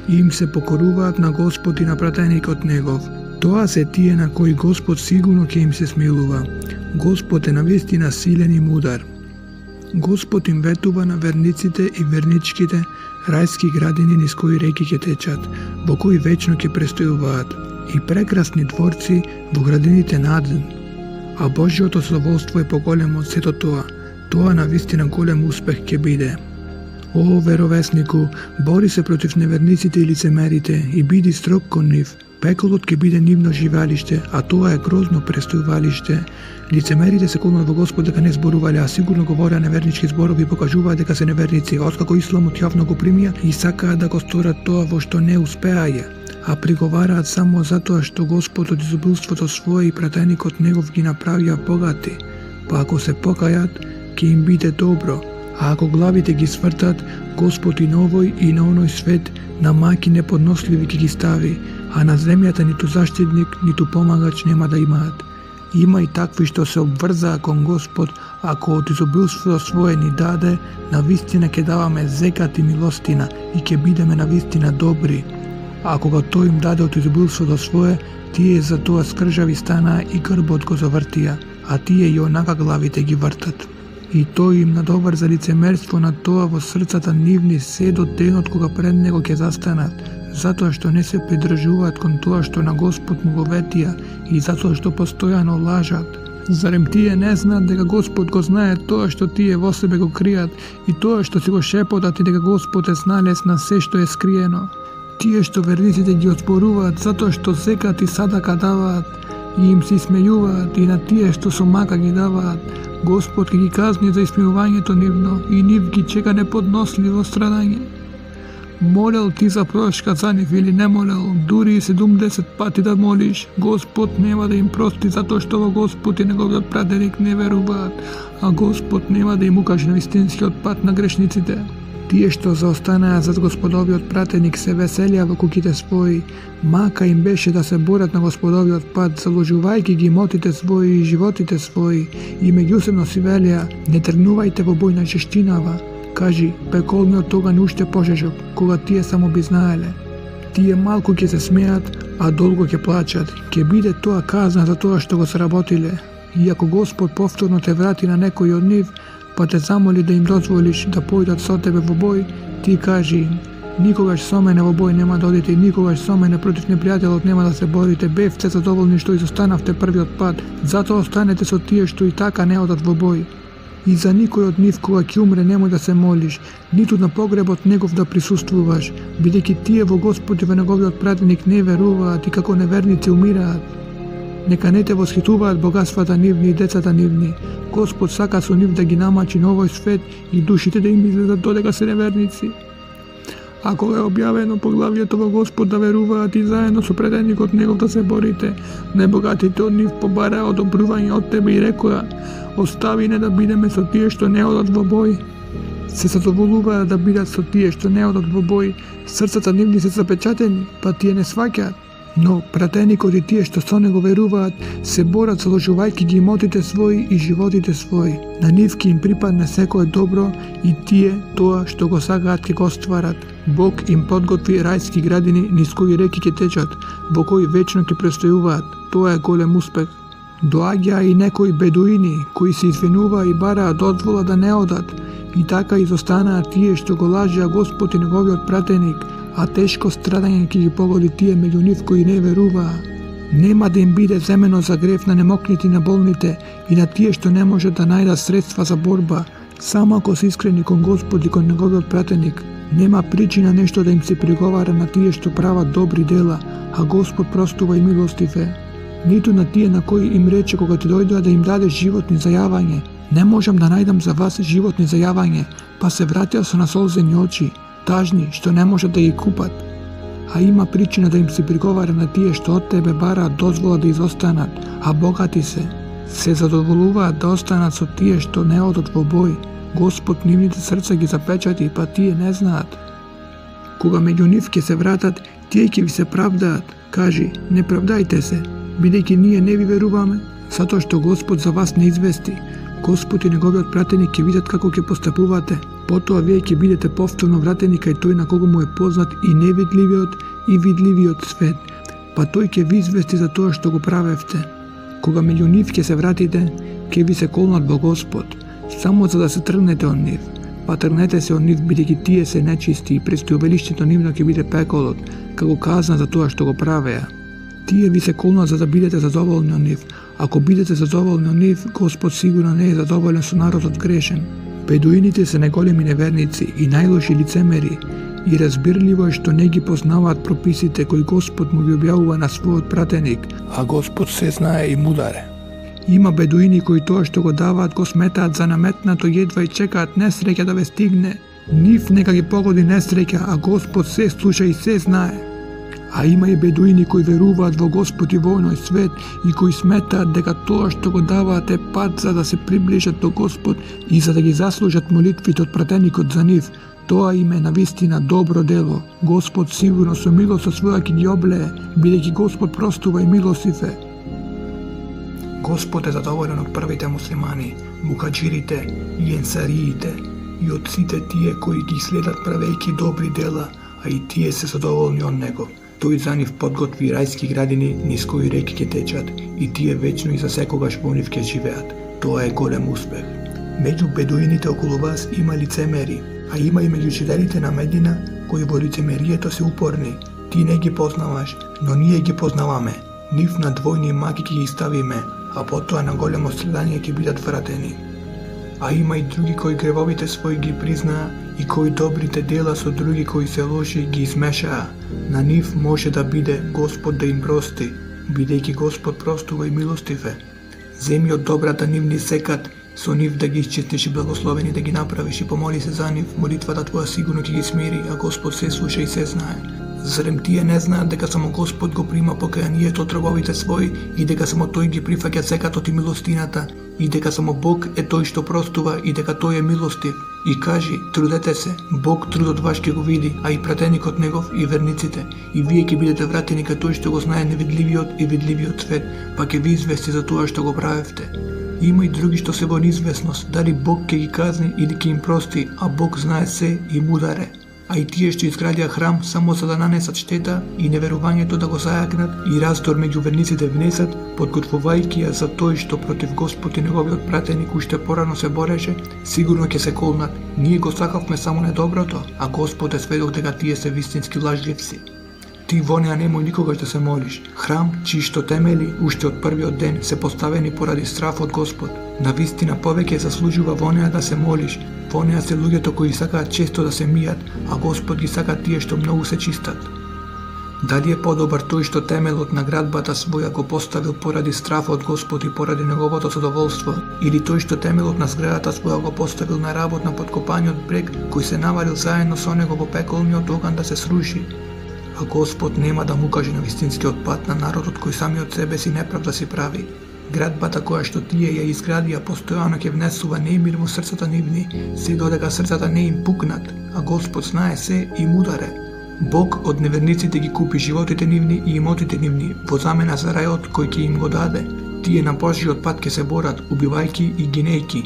A: И им се покоруваат на Господ и на пратеникот негов. Тоа се тие на кои Господ сигурно ќе им се смилува. Господ е навистина силен и мудар. Господ им ветува на верниците и верничките рајски градини низ кои реки ќе течат, во кои вечно ќе престојуваат, и прекрасни дворци во градините на Аден. А Божјото задоволство е поголемо од сето тоа. Тоа навистина голем успех ќе биде. О, веровеснику, бори се против неверниците и лицемерите и биди строг кон нив. Пеколот ќе биде нивно живеалиште, а тоа е грозно престојувалиште. Лицемерите се колнат во Господ дека не зборувале, а сигурно говореа невернички зборови и покажуваат дека се неверници, откако исламот јавно го примија и сакаат да го сторат тоа во што не успеаја, а приговараат само затоа што Господ од изобилството свое и пратеникот негов ги направија богати. Па ако се покајат, ќе им биде добро, а ако главите ги свртат, Господ и на овој и на оној свет на маки неподносливи ќе ги стави, а на земјата ниту заштитник, ниту помагач нема да имаат. Има и такви што се обврзаа кон Господ, ако од изобилството свое ни даде, навистина ќе даваме зекат и милостина и ќе бидеме навистина добри. А кога тој им даде од изобилството свое, тие за тоа скржави станаа и грбот го завртија, а тие и онака главите ги вртат. И тој им надоврза лицемерство на тоа во срцата нивни се до денот кога пред него ќе застанат, затоа што не се придржуваат кон тоа што на Господ му го ветија и затоа што постојано лажат. Зарем тие не знаат дека Господ го знае тоа што тие во себе го кријат и тоа што си го шепотат и дека Господ е зналез на се што е скриено? Тие што верниците ги оспоруваат затоа што зекат и садака даваат, и им се исмејуваат, и на тие што со мака ги даваат, Господ ќе ги казни за исмејувањето нивно, и нив ги чека неподносливо страдање. Молел ти за прошка за нив или не молел, дури и 70 пати да молиш, Господ нема да им прости затоа што во Господ и неговиот пратеник не веруваат, а Господ нема да им укаже на вистинскиот пат на грешниците. Тие што заостанаа зад Господовиот пратеник се веселија во куќите своји, мака им беше да се борат на Господовиот пат, заложувајќи ги имотите своји и животите своји, и меѓусебно си велија, не тргнувајте во бој на чештинава, кажи, пеколниот оган уште пожежок, кога тие само би знаеле. Тие малку ќе се смеат, а долго ќе плачат, ќе биде тоа казна за тоа што го сработиле. И ако Господ повторно те врати на некој од нив, па те замоли да им дозволиш да појдат со тебе во бој, ти кажи им, никогаш со мене во бој нема да одите и никогаш со мене против непријателот нема да се борите, бевте задоволни што изостанавте првиот пат, затоа останете со тие што и така не одат во бој. И за никој од нив кога ќе умре немој да се молиш, ниту на погребот негов да присуствуваш, бидејќи тие во Господ и во неговиот пратеник не веруваат и како неверници умираат. Нека не те восхитуваат богатствата нивни и децата нивни. Господ сака со нив да ги намачи на овој свет и душите да им излезат додека се неверници. А кога е објавено поглавието во Господ да веруваат и заедно со пратеникот негов да се борите, најбогатите од нив побараа одобрување од тебе и рекоа, остави не да бидеме со тие што не одат во бој. Се задоволуваат да бидат со тие што не одат во бој, срцата нивни се запечатени, па тие не сваќаат. Но пратеникот и тие што со него веруваат се борат заложувајќи ги имотите своји и животите своји. На нив ќе им припадне секое добро и тие тоа што го сакаат ќе го остварат. Бог им подготви рајски градини низ кои реки ќе течат, во кои вечно ќе престојуваат. Тоа е голем успех. Доаѓаа и некои бедуини кои се извинуваа и бараа дозвола да не одат, и така изостанаа тие што го лажеа Господ и неговиот пратеник, а тешко страдање ќе ги погоди тие меѓу нив кои не веруваа. Нема да им биде земено за грев на немокните и на болните и на тие што не можат да најдат средства за борба, само ако се искрени кон Господ и кон неговиот пратеник. Нема причина нешто да им се приговара на тие што прават добри дела, а Господ простува и милостив е. Ниту на тие на кои им рече кога ти дојдоа да им даде животни за јавање, не можам да најдам за вас животни за јавање, па се вратеа со насолзени очи, тажни што не можат да ги купат. А има причина да им се приговара на тие што од тебе бараат дозвола да изостанат, а богати се задоволуваат да останат со тие што не одат во бој. Господ нивните срца ги запечати, па тие не знаат. Кога меѓу нив ќе се вратат, тие ќе ви се правдаат. Кажи, не правдајте се, бидејќи ние не ви веруваме, затоа што Господ за вас не извести. Господ и неговиот пратеник ќе видат како ќе постапувате. Потоа вие ќе бидете повторно вратени кај тој на кого му е познат и невидливиот и видливиот свет, па тој ќе ви извести за тоа што го правевте. Кога меѓу нив ќе се вратите, ќе ви се колнат во Господ, само за да се тргнете од нив. Па тргнете се од нив, бидејќи тие се нечисти и престојувалишќето нивно ќе биде пеколот, како казна за тоа што го правеа. Тие ви се колнат за да бидете задоволни од нив. Ако бидете задоволни од нив, Господ сигурно не е задоволен со народот грешен. Бедуините се неголеми неверници и најлоши лицемери, и разбирливо е што не ги познаваат прописите кои Господ му ги објавува на својот пратеник, а Господ се знае и мудар е. Има бедуини кои тоа што го даваат го сметаат за наметнато едва и чекаат несреќа да ве стигне. Нив нека ги погоди несреќа, а Господ се слуша и се знае. А има и бедуини кои веруваат во Господ и во оној свет и кои сметаат дека тоа што го даваат е пат за да се приближат до Господ и за да ги заслужат молитвите од пратеникот за нив. Тоа им е навистина добро дело. Господ сигурно со милост своја ќе ги облее, бидејќи Господ простува и милостив е. Господ е задоволен од првите муслимани, мухаџирите и енсариите и од сите тие кои ги следат правејќи добри дела, а и тие се задоволни од него. Тој за нив подготви рајски градини низ кои реки ќе течат и тие вечно и за секогаш во нив ќе живеат. Тоа е голем успех. Меѓу бедуините околу вас има лицемери, а има и меѓу жителите на Медина кои во лицемерието се упорни. Ти не ги познаваш, но ние ги познаваме. Нив на двојни маки ќе ги ставиме, а потоа на големо страдање ќе бидат вратени. А има и други кои гревовите своји ги признаа и кои добрите дела со други кои се лоши ги измешаа. На нив може да биде Господ да им прости. бидејќи Господ простува и милостив е. Земи од добрата нивни секат, со нив да ги исчистиш и благословени да ги направиш и помоли се за нив, молитвата твоја сигурно ќе ги смири, а Господ се слуша и се знае. Зарем тие не знаат дека само Господ го прима покајанието од роговите своји и дека само Тој ги прифаќа секатот и милостината и дека само Бог е Тој што простува и дека Тој е милостив. И кажи, трудете се, Бог трудот ваш ќе го види, а и пратеникот негов и верниците, и вие ќе бидете вратени кај Тој што го знае невидливиот и видливиот свет, па ќе ви извести за тоа што го правевте. Има и други што се во неизвестност, дали Бог ќе ги казни или ќе им прости, а Бог знае се и мудар е. А и тие што изградија храм само за да нанесат штета и неверувањето да го зајакнат и раздор меѓу верниците внесат, подготвувајќи ја за тој што против Господ и неговиот пратеник уште порано се бореше, сигурно ќе се колнат. Ние го сакавме само недоброто, а Господ е сведок дека тие се вистински лажливци. Ти во неа немој никогаш да се молиш. Храм, чии што темели уште од првиот ден се поставени поради страф од Господ. Навистина повеќе заслужува во неа да се молиш. Во неа се луѓето кои сакаат често да се мијат, а Господ ги сака тие што многу се чистат. Дали е подобар тој што темелот на градбата своја го поставил поради страф од Господ и поради неговото задоволство, или тој што темелот на зградата своја го поставил на работ на подкопаниот брег, кој се навалил заедно со него во пеколниот оган да се сруши? А Господ нема да му каже на вистинскиот пат на народот кој самиот себе си неправда си прави. Градбата која што тие ја изградија постојано ќе внесува немир во срцата нивни, се додека срцата не им пукнат, а Господ знае се и мудар е. Бог од неверниците ги купи животите нивни и имотите нивни во замена за рајот кој ќе им го даде. Тие на Божиот пат ќе се борат, убивајки и гинејки.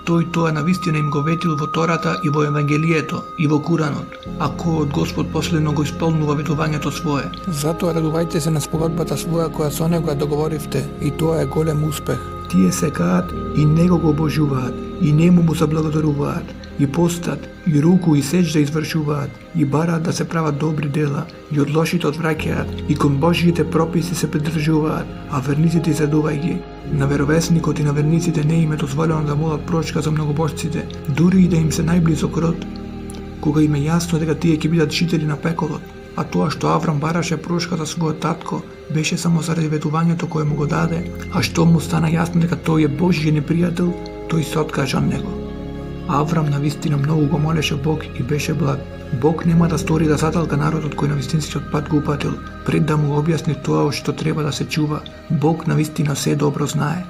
A: Тој тоа навистина им го ветил во Тората и во Евангелието и во Куранот, а кој од Господ последно го исполнува ветувањето свое. Затоа радувајте се на спогодбата своја која со него ја договоривте, и тоа е голем успех. Тие се каат и него го обожуваат, и нему му заблагодаруваат, и постат, и руку и сеќда извршуваат, и бараат да се прават добри дела, и од лошите одвраќаат, и кон Божиите прописи се придржуваат, а верниците изредувај ги. На веровесникот и на верниците не им е дозволено да молат прошка за многобожците, дури и да им се најблизок род, кога им е јасно дека тие ќе бидат жители на пеколот. А тоа што Аврам бараше прошка за својот татко, беше само заради ветувањето кое му го даде, а што му стана јасно дека тој е Божјиот непријател, тој се откажа од него. Аврам навистина многу го молеше Бог и беше благ. Бог нема да стори да заталка народот кој на вистинскиот пат го упатил, пред да му објасни тоа што треба да се чува. Бог навистина се добро знае.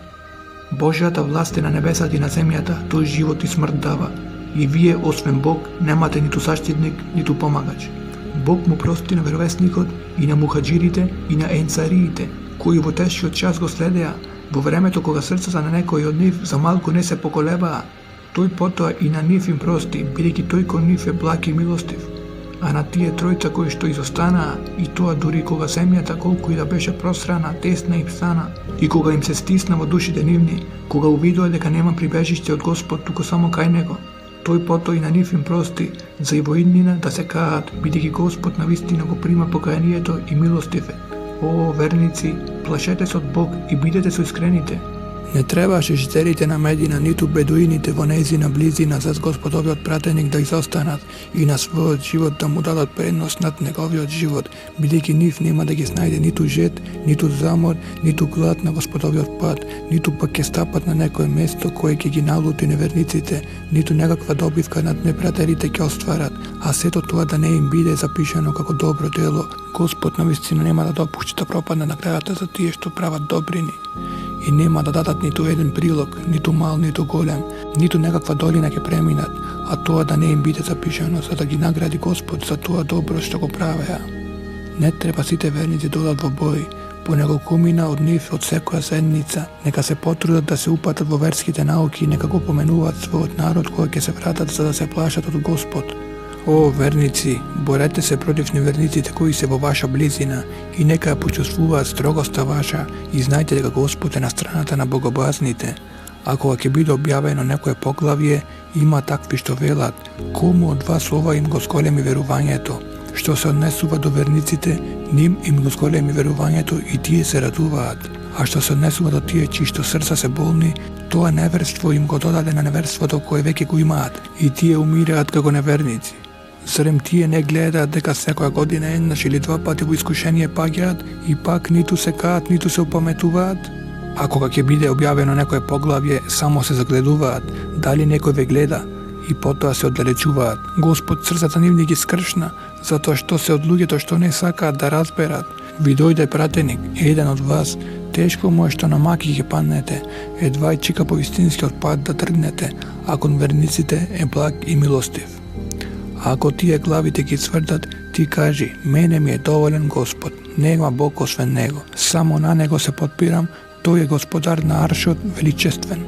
A: Божјата власт е на небесата и на земјата, тој живот и смрт дава. И вие, освен Бог, немате ниту заштитник, ниту помагач. Бог му прости на веровесникот и на мухаџирите и на енцариите, кои во тешкиот час го следеа, во времето кога срцата на некој од нив за малку не се поколебаа. Тој потоа и на нив им прости, бидејќи тој кон нив е благ и милостив. А на тие тројца кои што изостанаа, и тоа дури кога земјата колку и да беше просрана, тесна им стана, и кога им се стисна во душите нивни, кога увидоа дека нема прибежиште од Господ, туку само кај него, тој потоа и на нив им прости, за и во иднина да се каат, бидејќи Господ навистина го прима покајанието и милостив е. О, верници, плашете се од Бог и бидете со искрените. Не требаше жителите на Медина, ниту бедуините во нејзина близина за Господовиот пратеник да изостанат и на својот живот да му дадат предност над неговиот живот, бидејќи нив нема да ги снајде ниту жет, ниту замор, ниту глад на Господовиот пат, ниту пак ќе стапат на некое место кое ќе ги налути неверниците, ниту некаква добивка над непрателите ќе остварат, а сето тоа да не им биде запишано како добро дело. Господ навистина нема да допушти да пропадне наградата за тие што прават добрини. И нема да дадат ниту еден прилог, ниту мал, ниту голем, ниту некаква долина ќе преминат, а тоа да не им биде запишано, за да ги награди Господ за тоа добро што го правеа. Не треба сите верници да одат во бој, по неколкумина од нив од секоја седница, нека се потрудат да се упатат во верските науки и нека го поменуваат својот народ кој ќе се вратат за да се плашат од Господ. О, верници, борете се против неверниците кои се во ваша близина и нека ја почувствуваат строгоста ваша и знајте дека Господ е на страната на богобазните. А кога ќе биде објавено некое поглавје, има такви што велат, кому од вас ова им го зголеми верувањето. Што се однесува до верниците, ним им го зголеми верувањето и тие се радуваат. А што се однесува до тие чии што срца се болни, тоа неверство им го додаде на неверството кое веќе го имаат и тие умираат како неверници. Зарем тие не гледаат дека секоја година еднаш или два пати во искушение паѓаат и пак ниту се каат, ниту се опаметуваат? А кога ќе биде објавено некое поглавје, само се загледуваат, дали некој ве гледа и потоа се оддалечуваат. Господ срцата нивни ги скршна, затоа што се од луѓето што не сакаат да разберат. Ви дојде пратеник, еден од вас, тешко му е што на маки ќе паднете, едва и чека по вистинскиот пат да тргнете, а кон верниците е благ и милостив. Ако тие главите ги цврдат, ти кажи, мене ми е доволен Господ, нема Бог освен Него, само на Него се подпирам, тој е Господар на аршот величествен.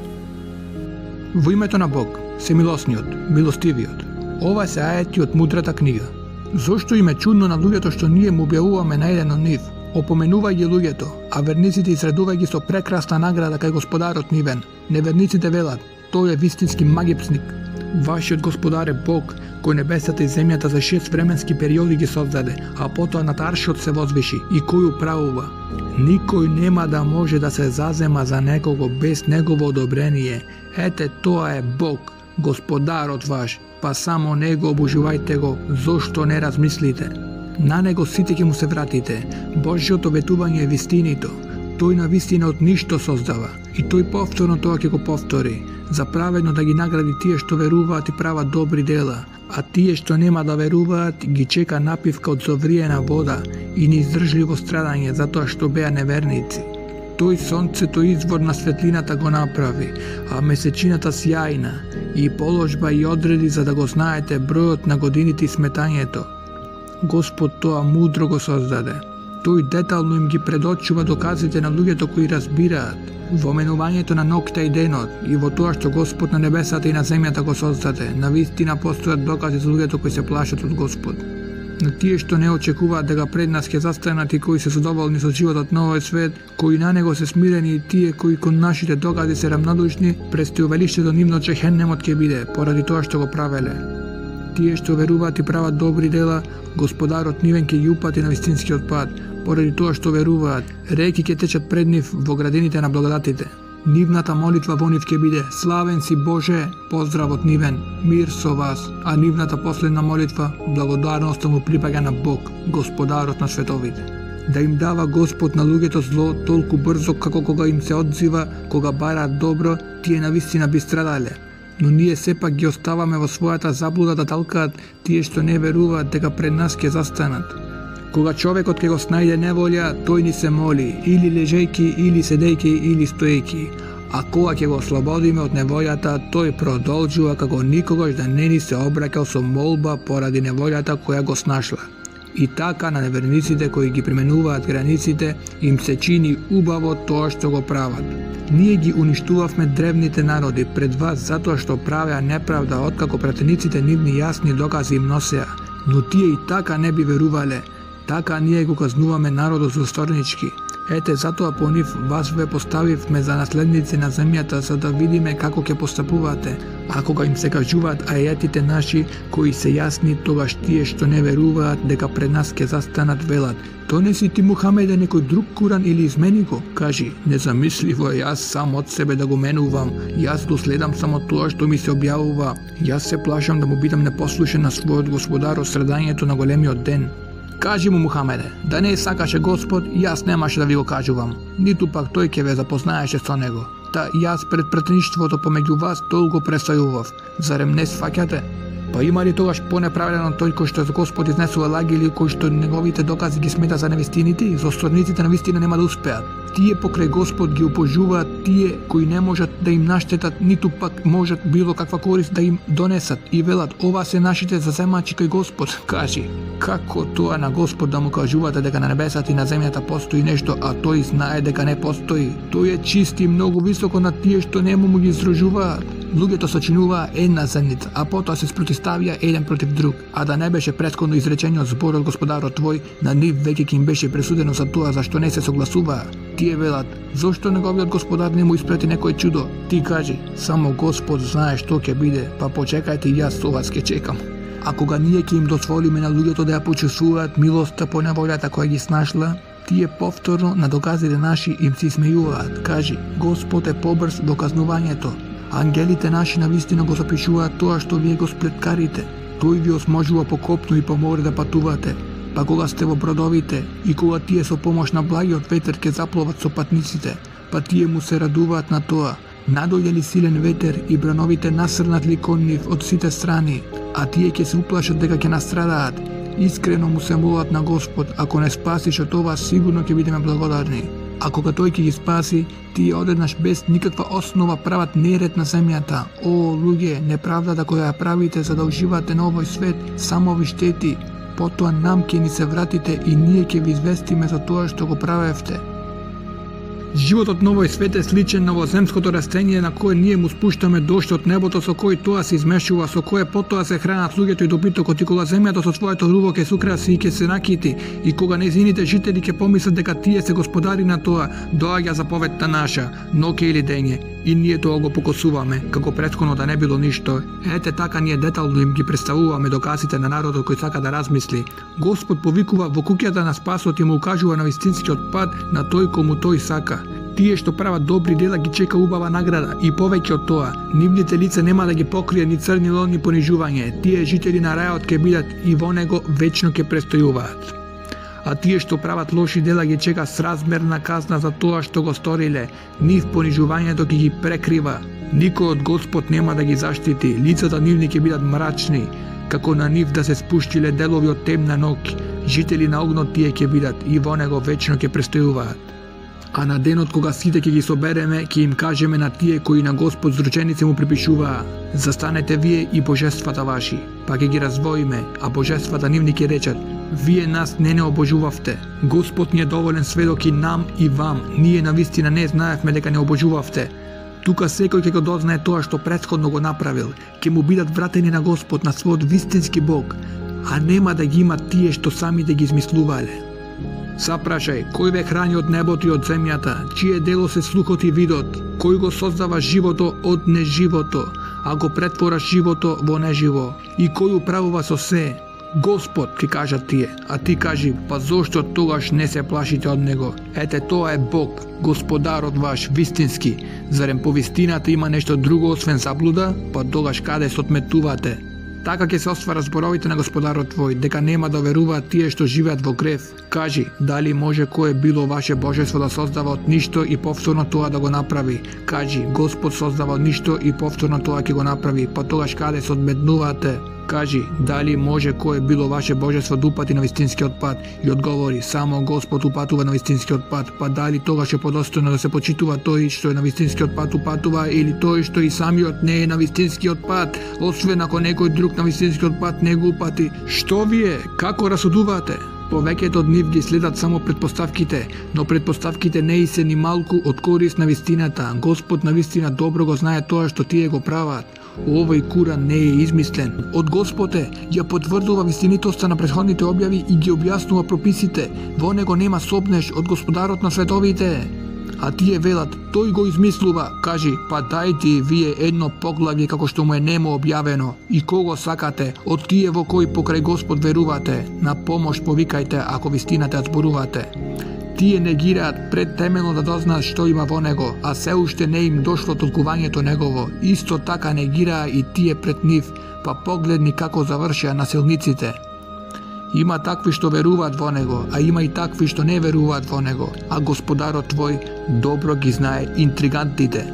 A: Во името на Бог, Семилосниот, Милостивиот, ова се аети од мудрата книга. Зошто им е чудно на луѓето што ние му објавуваме на еден од нив? Опоменувај ги луѓето, а верниците изредувај ги со прекрасна награда кај Господарот нивен. Неверниците велат, тој е вистински магипсник. Вашиот Господар е Бог, кој небесата и земјата за 6 временски периоди ги создаде, а потоа над аршот се возвиши и кој управува. Никој нема да може да се зазема за некого без негово одобрение. Ете, тоа е Бог, Господарот ваш, па само Него обожувајте го, зошто не размислите? На Него сите ќе му се вратите. Божјото ветување е вистинито. Тој на вистина од ништо создава и тој повторно тоа ќе го повтори, за праведно да ги награди тие што веруваат и прават добри дела, а тие што нема да веруваат ги чека напивка од зовриена вода и неиздржливо страдање затоа што беа неверници. Тој сонцето извор на светлината го направи, а месечината сјајна и положба и одреди за да го знаете бројот на годините и сметањето. Господ тоа мудро го создаде. Тој детално им ги предочува доказите на луѓето кои разбираат, во менувањето на ноќта и денот и во тоа што Господ на небесата и на земјата го создаде. Навистина постојат докази за луѓето кои се плашат од Господ. На тие што не очекуваат дека пред нас ќе застанат и кои се задоволни со животот на овој свет, кои на него се смирени и тие кои кон нашите докази се рамнодушни, престојувалиштето нивно Джехенемот ќе биде, поради тоа што го правеле. Тие што веруваат и прават добри дела, Господарот нивен ќе ги упати на вистинскиот пат, поради тоа што веруваат, реки ќе течат пред нив во градините на благодатите. Нивната молитва во нив ќе биде: славен си Боже, поздравот нивен, мир со вас, а нивната последна молитва, благодарноста му припаѓа на Бог, Господарот на световите. Да им дава Господ на луѓето зло толку брзо како кога им се одзива, кога бараат добро, тие навистина би страдале. Но ние сепак ги оставаме во својата заблуда да талкаат тие што не веруваат дека пред нас ќе застанат. Кога човекот ќе го снајде неволја, тој ни се моли, или лежејки, или седејки, или стоејки. А кога ќе го ослободиме од неволјата, тој продолжува како никогаш да не ни се обраќал со молба поради неволјата која го снашла. И така на неверниците кои ги применуваат границите, им се чини убаво тоа што го прават. Ние ги уништувавме древните народи пред вас затоа што правеа неправда откако пратениците нивни јасни докази им носеа, но тие и така не би верувале. Така ние го казнуваме народот злосторнички. Ете, затоа по нив вас ве поставивме за наследници на земјата, за да видиме како ќе постапувате. А кога им се кажуваат ајетите наши, кои се јасни, тогаш тие што не веруваат дека пред нас ќе застанат велат: то не си ти Мухамеде некој друг Куран или измени го? Кажи, незамисливо е јас сам од себе да го менувам, јас доследам само тоа што ми се објавува, јас се плашам да му бидам непослушен на својот Господар од страдањето на големиот ден. Кажи му, Мухамеде, да не сакаше Господ, јас немаше да ви го кажувам, ниту пак тој ќе ве запознаеше со него. Та јас пред претеничеството помеѓу вас толку престојував, зарем не сваќате? Па има ли тогаш понеправеден тој кој што Господ изнесува лаги или кој што неговите докази ги смета за невистините? Злосторниците на вистина нема да успеат. Тие покрај Господ ги опожуваат тие кои не можат да им наштетат, ниту пак можат било каква корист да им донесат и велат: ова се нашите заземачи кај Господ. Кажи, како тоа на Господ да му кажувате дека на небесата и на земјата постои нешто, а тој знае дека не постои? Тој е чист и многу високо над тие што нему му ги издржуваат. Луѓето сочинуваа една заедница, а потоа се спротивставија еден против друг, а да не беше претходно изречениот збор од Господарот твој, на нив веќе ќе им беше пресудено за тоа зашто не се согласуваа. Тие велат: зошто неговиот Господар не му испрати некој чудо? Ти кажи: само Господ знае што ќе биде, па почекајте, јас со вас ќе чекам. А кога ние ќе им дозволиме на луѓето да ја почувствуваат милоста по неволјата која ги снашла, тие повторно на доказите наши им се смејуваат. Кажи: Господ е побрз во казнувањето. Ангелите наши навистина го запишуваат тоа што вие го сплеткарите. Тој ви осможува по копно и по море да патувате, па кога сте во бродовите и кога тие со помош на благиот ветер ќе запловат со патниците, па тие му се радуваат на тоа. Надојде ли силен ветер и брановите насрнат ли кон нив од сите страни, а тие ќе се уплашат дека ќе настрадаат. Искрено му се молат на Господ, ако не спасиш од ова, сигурно ќе бидеме благодарни. А кога тој ќе ги спаси, тие одеднаш без никаква основа прават неред на земјата. О, луѓе, неправдата која ја правите за да уживате на овој свет, само ви штети. Потоа нам ќе ни се вратите и ние ќе ви известиме за тоа што го правевте. Животот на овој свет е сличен на овоземското растение на кое ние му спуштаме дожд од небото, со кој тоа се измешува, со кое потоа се хранат луѓето и добитокот, и кога земјата со своето руво ќе се украси и ќе се накити, и кога нејзините жители ќе помислат дека тие се господари на тоа, доаѓа заповедта наша, ноќе или дење, и ние тоа го покосуваме, како претходно да не било ништо. Ете така ние детално им ги представуваме доказите на народот кој сака да размисли. Господ повикува во куќата на спасот и му укажува на вистинскиот пат на тој кому тој сака. Тие што прават добри дела ги чека убава награда и повеќе од тоа, нивните лица нема да ги покрие ни црнило ни понижување. Тие жители на рајот ќе бидат и во него вечно ќе престојуваат. А тие што прават лоши дела ги чека сразмерна казна за тоа што го сториле. Нив понижувањето ќе ги прекрива. Никој од Господ нема да ги заштити. Лицата нивни ќе бидат мрачни, како на нив да се спуштиле делови од темна ноќ. Жители на огнот тие ќе бидат и во него вечно ќе престојуваат. А на денот кога сите ќе ги собереме, ќе им кажеме на тие кои на Господ зрученици му припишуваа: застанете вие и божествата ваши, па ќе ги раздвоиме, а божествата нивни ќе речат: вие нас не обожувавте. Господ ни е доволен сведок и нам и вам. Ние навистина не знаевме дека не обожувавте. Тука секој ќе го дознае тоа што претходно го направил, ќе му бидат вратени на Господ, на својот вистински Бог, а нема да ги имат тие што сами да ги измислувале. Запрашај, кој ве храни од небото и од земјата, чие дело се слухот и видот, кој го создава живото од неживото, а го претвораш живото во неживо, и кој управува со се? Господ, ќе кажат тие, а ти кажи: па зошто тогаш не се плашите од него? Ете, тоа е Бог, Господарот ваш, вистински. Зарем по вистината има нешто друго освен заблуда? Па тогаш каде се отметувате? Така ќе се оствара зборовите на Господарот твој, дека нема да веруваат тие што живеат во грев. Кажи, дали може кое било ваше божество да создава од ништо и повторно тоа да го направи? Кажи, Господ создава од ништо и повторно тоа ќе го направи, па тогаш каде се одмеднувате? Кажи, дали може кое било ваше божество да упати на вистинскиот пат? И одговори, само Господ упатува на вистинскиот пат, па дали тогаш е подостојно да се почитува тој што е на вистинскиот пат упатува, или тој што и самиот не е на вистинскиот пат, освен ако некој друг на вистинскиот пат не го упати? Што вие, како расудувате? Повеќето од нив ги следат само предпоставките, но предпоставките не и се ни малку од корист на вистината. Господ на вистина добро го знае тоа што тие го прават. Овој Куран не е измислен. Од Господ е, ја потврдува вистинитоста на претходните објави и ги објаснува прописите. Во него нема сопнеш од Господарот на световите. А тие велат, тој го измислува. Кажи, па дајте вие едно поглавје како што му е немо објавено. И кого сакате, од тие во кои покрај Господ верувате, на помош повикајте ако вистината ја зборувате. Тие негираат пред темелно да дознаат што има во него, а се уште не им дошло толкувањето негово. Исто така негираа и тие пред нив, па погледни како завршеа насилниците. Има такви што веруваат во него, а има и такви што не веруваат во него, а Господарот твој добро ги знае интригантите.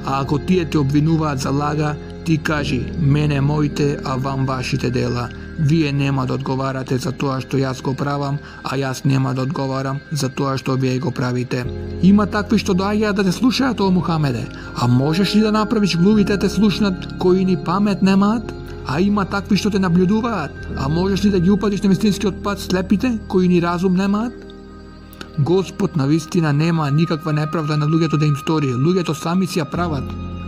A: А ако тие те обвинуваат за лага, ти кажи, мене моите, а вам вашите дела. Вие нема да одговарате за тоа што јас го правам, а јас нема да одговарам за тоа што вие го правите. Има такви што доаѓаат да те слушаат, о Мухамеде, а можеш ли да направиш глувите те слушнат, кои ни памет немаат? А има такви што те наблюдуваат, а можеш ли да ги упатиш на вистинскиот пат слепите, кои ни разум немаат? Господ на вистина нема никаква неправда на луѓето да им стори, луѓето сами си ја прават.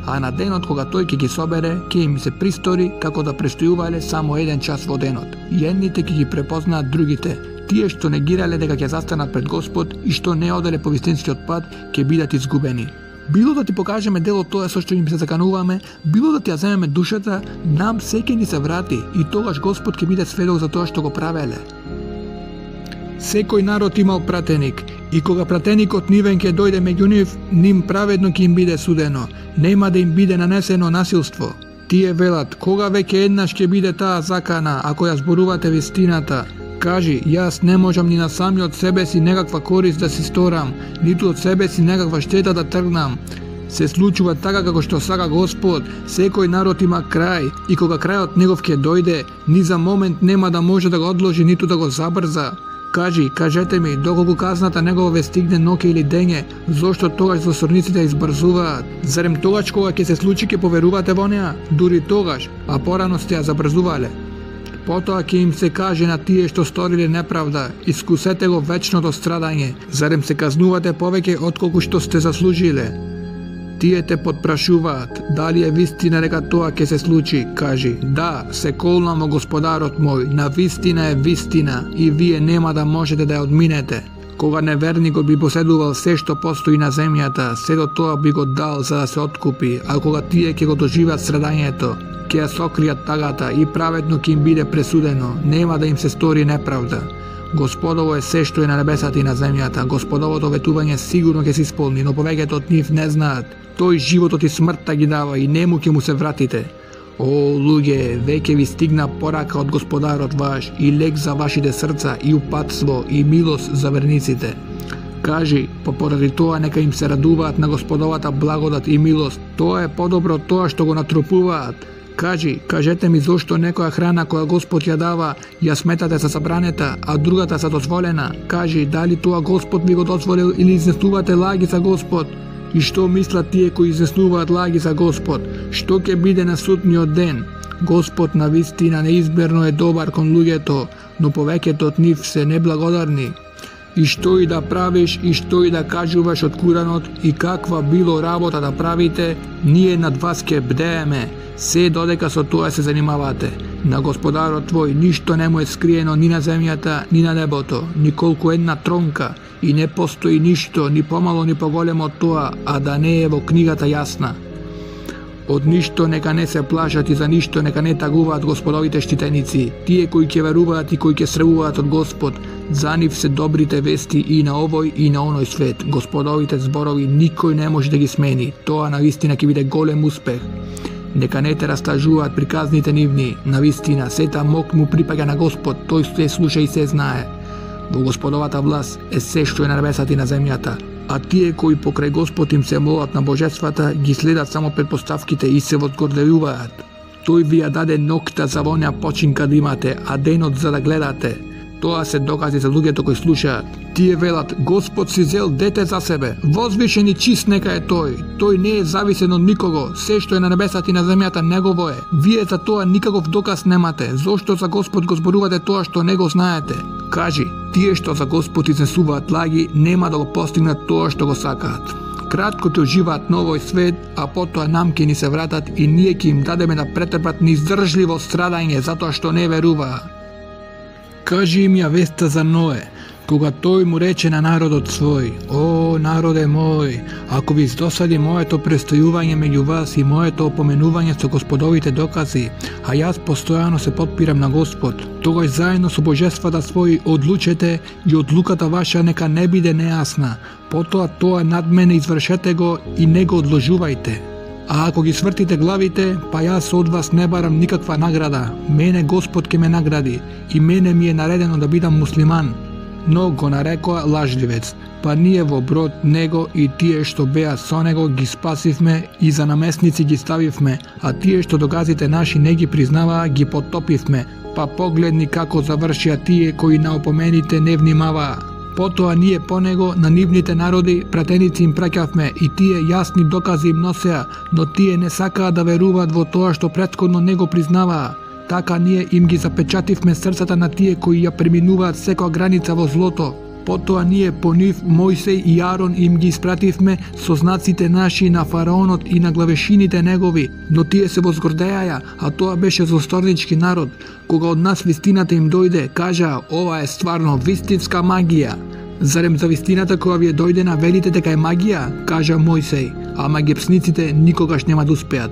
A: А на денот кога тој ќе ги собере, ќе им се пристори како да престојувале само еден час во денот. И едните ќе ги препознаат другите. Тие што негирале дека ќе застанат пред Господ и што не оделе по вистинскиот пат, ќе бидат изгубени. Било да ти покажеме дел од тоа со што им се закануваме, било да ти ја земеме душата, нам секој ни се врати и тогаш Господ ќе биде сведок за тоа што го правеле. Секој народ имал пратеник, и кога пратеникот нивен ќе дојде меѓу нив, ним праведно ќе им биде судено, нема да им биде нанесено насилство. Тие велат, кога веќе еднаш ќе биде таа закана, ако ја зборувате вистината? Кажи, јас не можам ни на сами од себе си некаква корист да си сторам, ниту од себе си некаква штета да тргнам. Се случува така како што сака Господ, секој народ има крај и кога крајот негов ќе дојде, ни за момент нема да може да го одложи ниту да го забрза. Кажете ми, доколку казната негова ве стигне ноќе или дење, зошто тогаш злосторниците избрзуваат? Зарем тогаш кога ќе се случи ќе поверувате во неа? Дури тогаш, а порано сте ја забрзувале. Потоа ќе им се каже на тие што сториле неправда, искусете го вечното страдање, зарем се казнувате повеќе отколку што сте заслужиле? Тие те подпрашуваат, дали е вистина дека тоа ќе се случи, кажи, да, се колнам во Господарот мој, на вистина е вистина и вие нема да можете да ја одминете. Кога неверникот би поседувал се што постои на земјата, сето тоа би го дал за да се откупи, а кога тие ќе го доживеат страдањето, ќе ја сокријат тагата и праведно ќе им биде пресудено, нема да им се стори неправда. Господово е се што е на небесата и на земјата, Господовото ветување сигурно ќе се исполни, но повеќето од нив не знаат. Тој животот и смртта ги дава и нему ќе му се вратите. О, луѓе, веќе ви стигна порака од Господарот ваш и лек за вашите срца и упатство и милост за верниците. Кажи, поради тоа нека им се радуваат на Господовата благодат и милост. Тоа е подобро од тоа што го натрупуваат. Кажете ми зошто некоја храна која Господ ја дава, ја сметате за забранета, а другата за дозволена? Кажи, дали тоа Господ ви го дозволил или изнесувате лаги за Господ? И што мислат тие кои изнеснуваат лаги за Господ? Што ќе биде на судниот ден? Господ на вистина неизмерно е добар кон луѓето, но повеќето од нив се неблагодарни. И што и да правиш, и што и да кажуваш од Куранот, и каква било работа да правите, ние над вас ќе бдееме, се додека со тоа се занимавате. На Господарот твој ништо не му е скриено ни на земјата, ни на небото, ни колку една тронка, и не постои ништо, ни помало ни поголемо од тоа, а да не е во книгата јасна. Од ништо нека не се плашат и за ништо нека не тагуваат Господовите штитеници, тие кои ќе веруваат и кои ќе сревуваат од Господ. За нив се добрите вести и на овој и на оној свет. Господовите зборови никој не може да ги смени. Тоа навистина ќе биде голем успех. Нека не те растажуваат приказните нивни, навистина сета мок му припаѓа на Господ, тој се слуша и се знае. Во Господовата власт е се што е на небесата и на земјата, а тие кои покрај Господ им се молат на божествата, ги следат само предпоставките и се возгордевуваат. Тој ви ја даде ноќта за вонја починка да имате, а денот за да гледате. Тоа се докази за луѓето кои слушаат. Тие велат, Господ си зел дете за себе, возвишен и чист нека е тој не е зависен од никого, се што е на небесата и на земјата негово е. Вие за тоа никаков доказ немате, зошто за Господ го зборувате тоа што не го знаете? Кажи, тие што за Господ изнесуваат лаги, нема да го постигнат тоа што го сакаат. Кратко ќе оживаат на овој свет, а потоа нам ќе ни се вратат и ние ќе им дадеме да претрпат неиздржливо страдање затоа што не веруваа. Кажи им ја веста за Ное, кога тој му рече на народот свој, о, народе мој, ако ви издосади моето престојување меѓу вас и моето опоменување со Господовите докази, а јас постојано се подпирам на Господ, тогаш заедно со божествата своји одлучете и одлуката ваша нека не биде нејасна, потоа тоа над мене извршете го и не го одложувајте. А ако ги свртите главите, па јас од вас не барам никаква награда, мене Господ ке ме награди и мене ми е наредено да бидам муслиман. Но го нарекоа лажливец, па ние во брод него и тие што беа со него ги спасивме и за наместници ги ставивме, а тие што доказите наши не ги признаваа ги потопивме, па погледни како завршија тие кои на опомените не внимаваа. Потоа ние по него на нивните народи пратеници им праќавме и тие јасни докази им носеа, но тие не сакаа да веруваат во тоа што претходно не го признаваа. Така ние им ги запечативме срцата на тие кои ја преминуваат секоја граница во злото. Потоа ние по нив Мојсей и Арон им ги испративме со знаците наши на фараонот и на главешините негови, но тие се возгордеја, а тоа беше злосторнички народ. Кога од нас вистината им дојде, кажаа, ова е стварно вистинска магија. Зарем за вистината која ви е дојдена велите дека е магија, кажа Мојсей, ама гепсниците никогаш нема да успеат.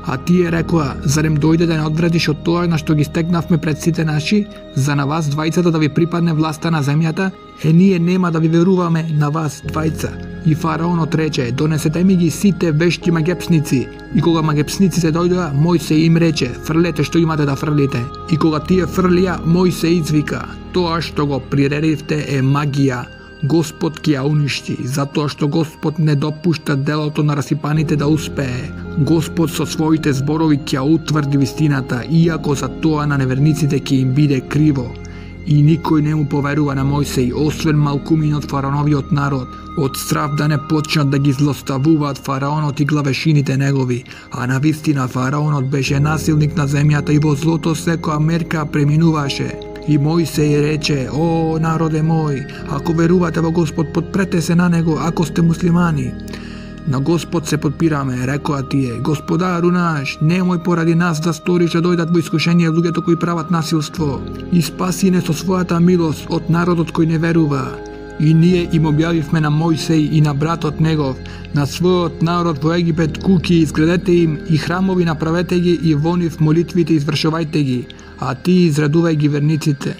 A: А тие рекоа, зарем дојде да не одвратиш од тоа на што ги стекнавме пред сите наши, за на вас двајцата да ви припадне власта на земјата, ние нема да ви веруваме на вас двајца. И фараонот рече: донесете ми ги сите вешти магепсници. И кога магепсниците дојдоа, Мојсей им рече: фрлете што имате да фрлите. И кога тие фрлија, Мојсей извика: тоа што го приредивте е магија. Господ ќе ја уништи, затоа што Господ не допушта делото на расипаните да успее. Господ со своите зборови ќе ја утврди вистината, иако за тоа на неверниците ќе им биде криво. И никој не му поверува на Мојсей, освен малкумин од фараоновиот народ, од страв да не почнат да ги злоставуваат фараонот и главешините негови. А на вистина фараонот беше насилник на земјата и во злото секоја мерка преминуваше. И Мојсей рече: о, народе мој, ако верувате во Господ, подпрете се на него, ако сте муслимани. На Господ се подпираме, рекоа тие: Господару наш, немој поради нас да сториш да дојдат во искушение луѓето кои прават насилство. И спаси не со својата милост од народот кој не верува. И ние им објавивме на Мојсей и на братот негов, на својот народ во Египет куќи изградете им и храмови направете ги и во нив молитвите извршувајте ги, а ти изредувај ги верниците.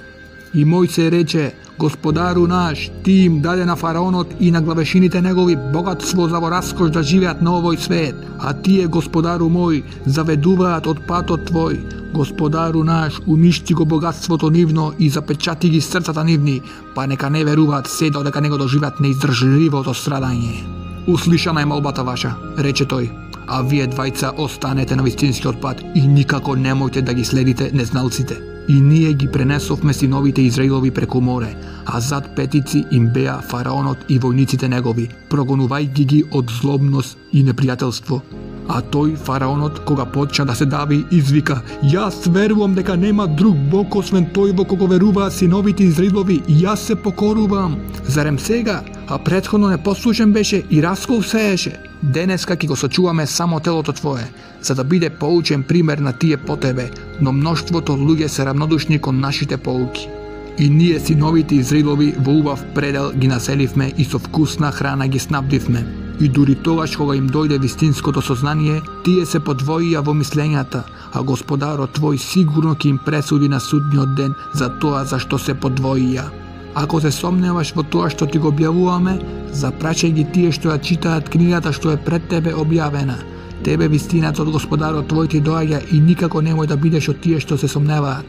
A: И Мојсей рече: Господару наш, ти им даде на фараонот и на главешините негови богатство за во раскош да живеат на овој свет, а тие, Господару мој, заведуваат од патот твој. Господару наш, уништи го богатството нивно и запечати ги срцата нивни, па нека не веруваат се додека не го доживеат неиздржливото страдање. Услишана е молбата ваша, рече тој, а вие двајца останете на вистинскиот пат и никако немојте да ги следите незналците. И ние ги пренесовме синовите Израилови преку море, а зад петици им беа фараонот и војниците негови, прогонувајќи ги од злобност и непријателство. А тој, фараонот, кога почна да се дави, извика: јас верувам дека нема друг Бог освен тој во кого веруваат синовите Израилови и јас се покорувам. Зарем сега, а претходно не послушен беше и раскол сееше? Денеска ќе го сочуваме само телото твое, за да биде поучен пример на тие по тебе, но мноштвото луѓе се равнодушни кон нашите поуки. И ние синовите Израилови во убав предел ги населивме и со вкусна храна ги снабдивме. И дури тогаш кога им дојде вистинското сознание, тие се подвоија во мислењата, а Господарот твој сигурно ќе им пресуди на судниот ден за тоа за што се подвоија. Ако се сомневаш во тоа што ти го објавуваме, запрашај ги тие што ја читаат книгата што е пред тебе објавена. Тебе вистината од Господарот твој ти доаѓа и никако немој да бидеш од тие што се сомневаат.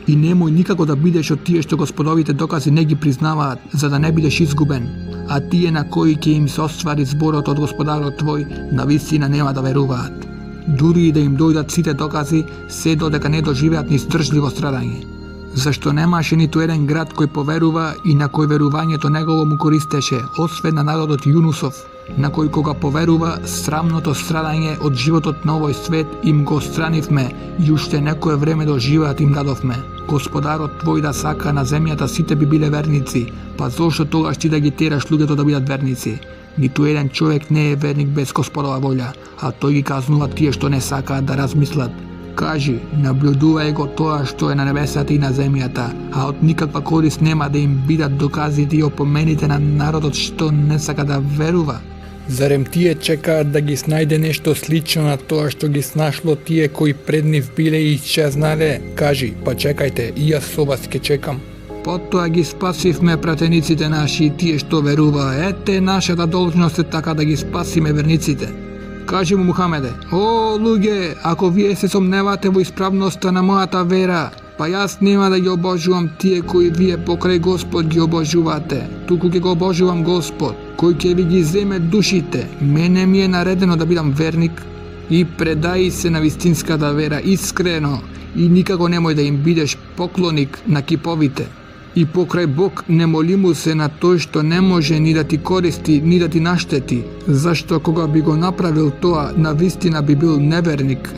A: И немој никако да бидеш од тие што Господовите докази не ги признаваат, за да не бидеш изгубен. А тие на кои ќе им се оствари зборот од Господарот твој, на вистина нема да веруваат. Дури и да им дојдат сите докази, се додека не доживеат ни издржливо страдање. Зашто немаше ниту еден град кој поверува и на кој верувањето негово му користеше, освен на народот Јунусов, на кој кога поверува, срамното страдање од животот на овој свет им го странивме и уште некое време до живеат им дадовме. Господарот твој да сака на земјата сите би биле верници, па зошто тогаш ти да ги тераш луѓето да бидат верници? Ниту еден човек не е верник без Господова волја, а тој ги казнува тие што не сакаат да размислат. Кажи, наблюдувај го тоа што е на небесата и на земјата, а од никаква корист нема да им бидат доказите и опомените на народот што не сака да верува. Зарем тие чекаат да ги снајде нешто слично на тоа што ги снашло тие кои пред нив биле и исчезнале? Кажи, па чекајте, и јас со вас ке чекам. Потоа ги спасивме пратениците наши и тие што верува. Ете, нашата должност е така да ги спасиме верниците. Кажи му Мухамеде: о, луѓе, ако вие се сомневате во исправноста на мојата вера, па јас нема да ги обожувам тие кои вие покрај Господ ги обожувате, туку ќе го обожувам Господ, кој ќе ви ги земе душите. Мене ми е наредено да бидам верник и предај се на вистинската вера искрено и никако немој да им бидеш поклоник на киповите. И покрај Бог не моли му се на тој што не може ни да ти користи, ни да ти наштети, зашто кога би го направил тоа, на вистина би бил неверник.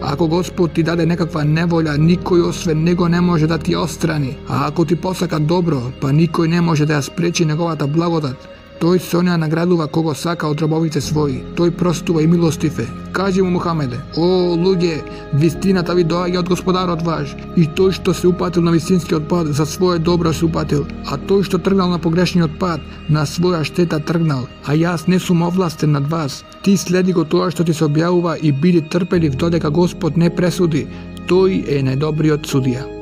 A: Ако Господ ти даде некаква неволја, никој освен него не може да ти острани, а ако ти посака добро, па никој не може да ја спречи неговата благодат. Тој се онеа наградува кого сака од робовите своји, тој простува и милостив е. Кажи му Мухамеде: о, луѓе, вистината ви доаѓа од Господарот ваш, и тој што се упатил на вистинскиот пат, за своје добро се упатил, а тој што тргнал на погрешниот пат, на своја штета тргнал, а јас не сум овластен над вас. Ти следи го тоа што ти се објавува и биди трпелив додека Господ не пресуди, тој е најдобриот судија.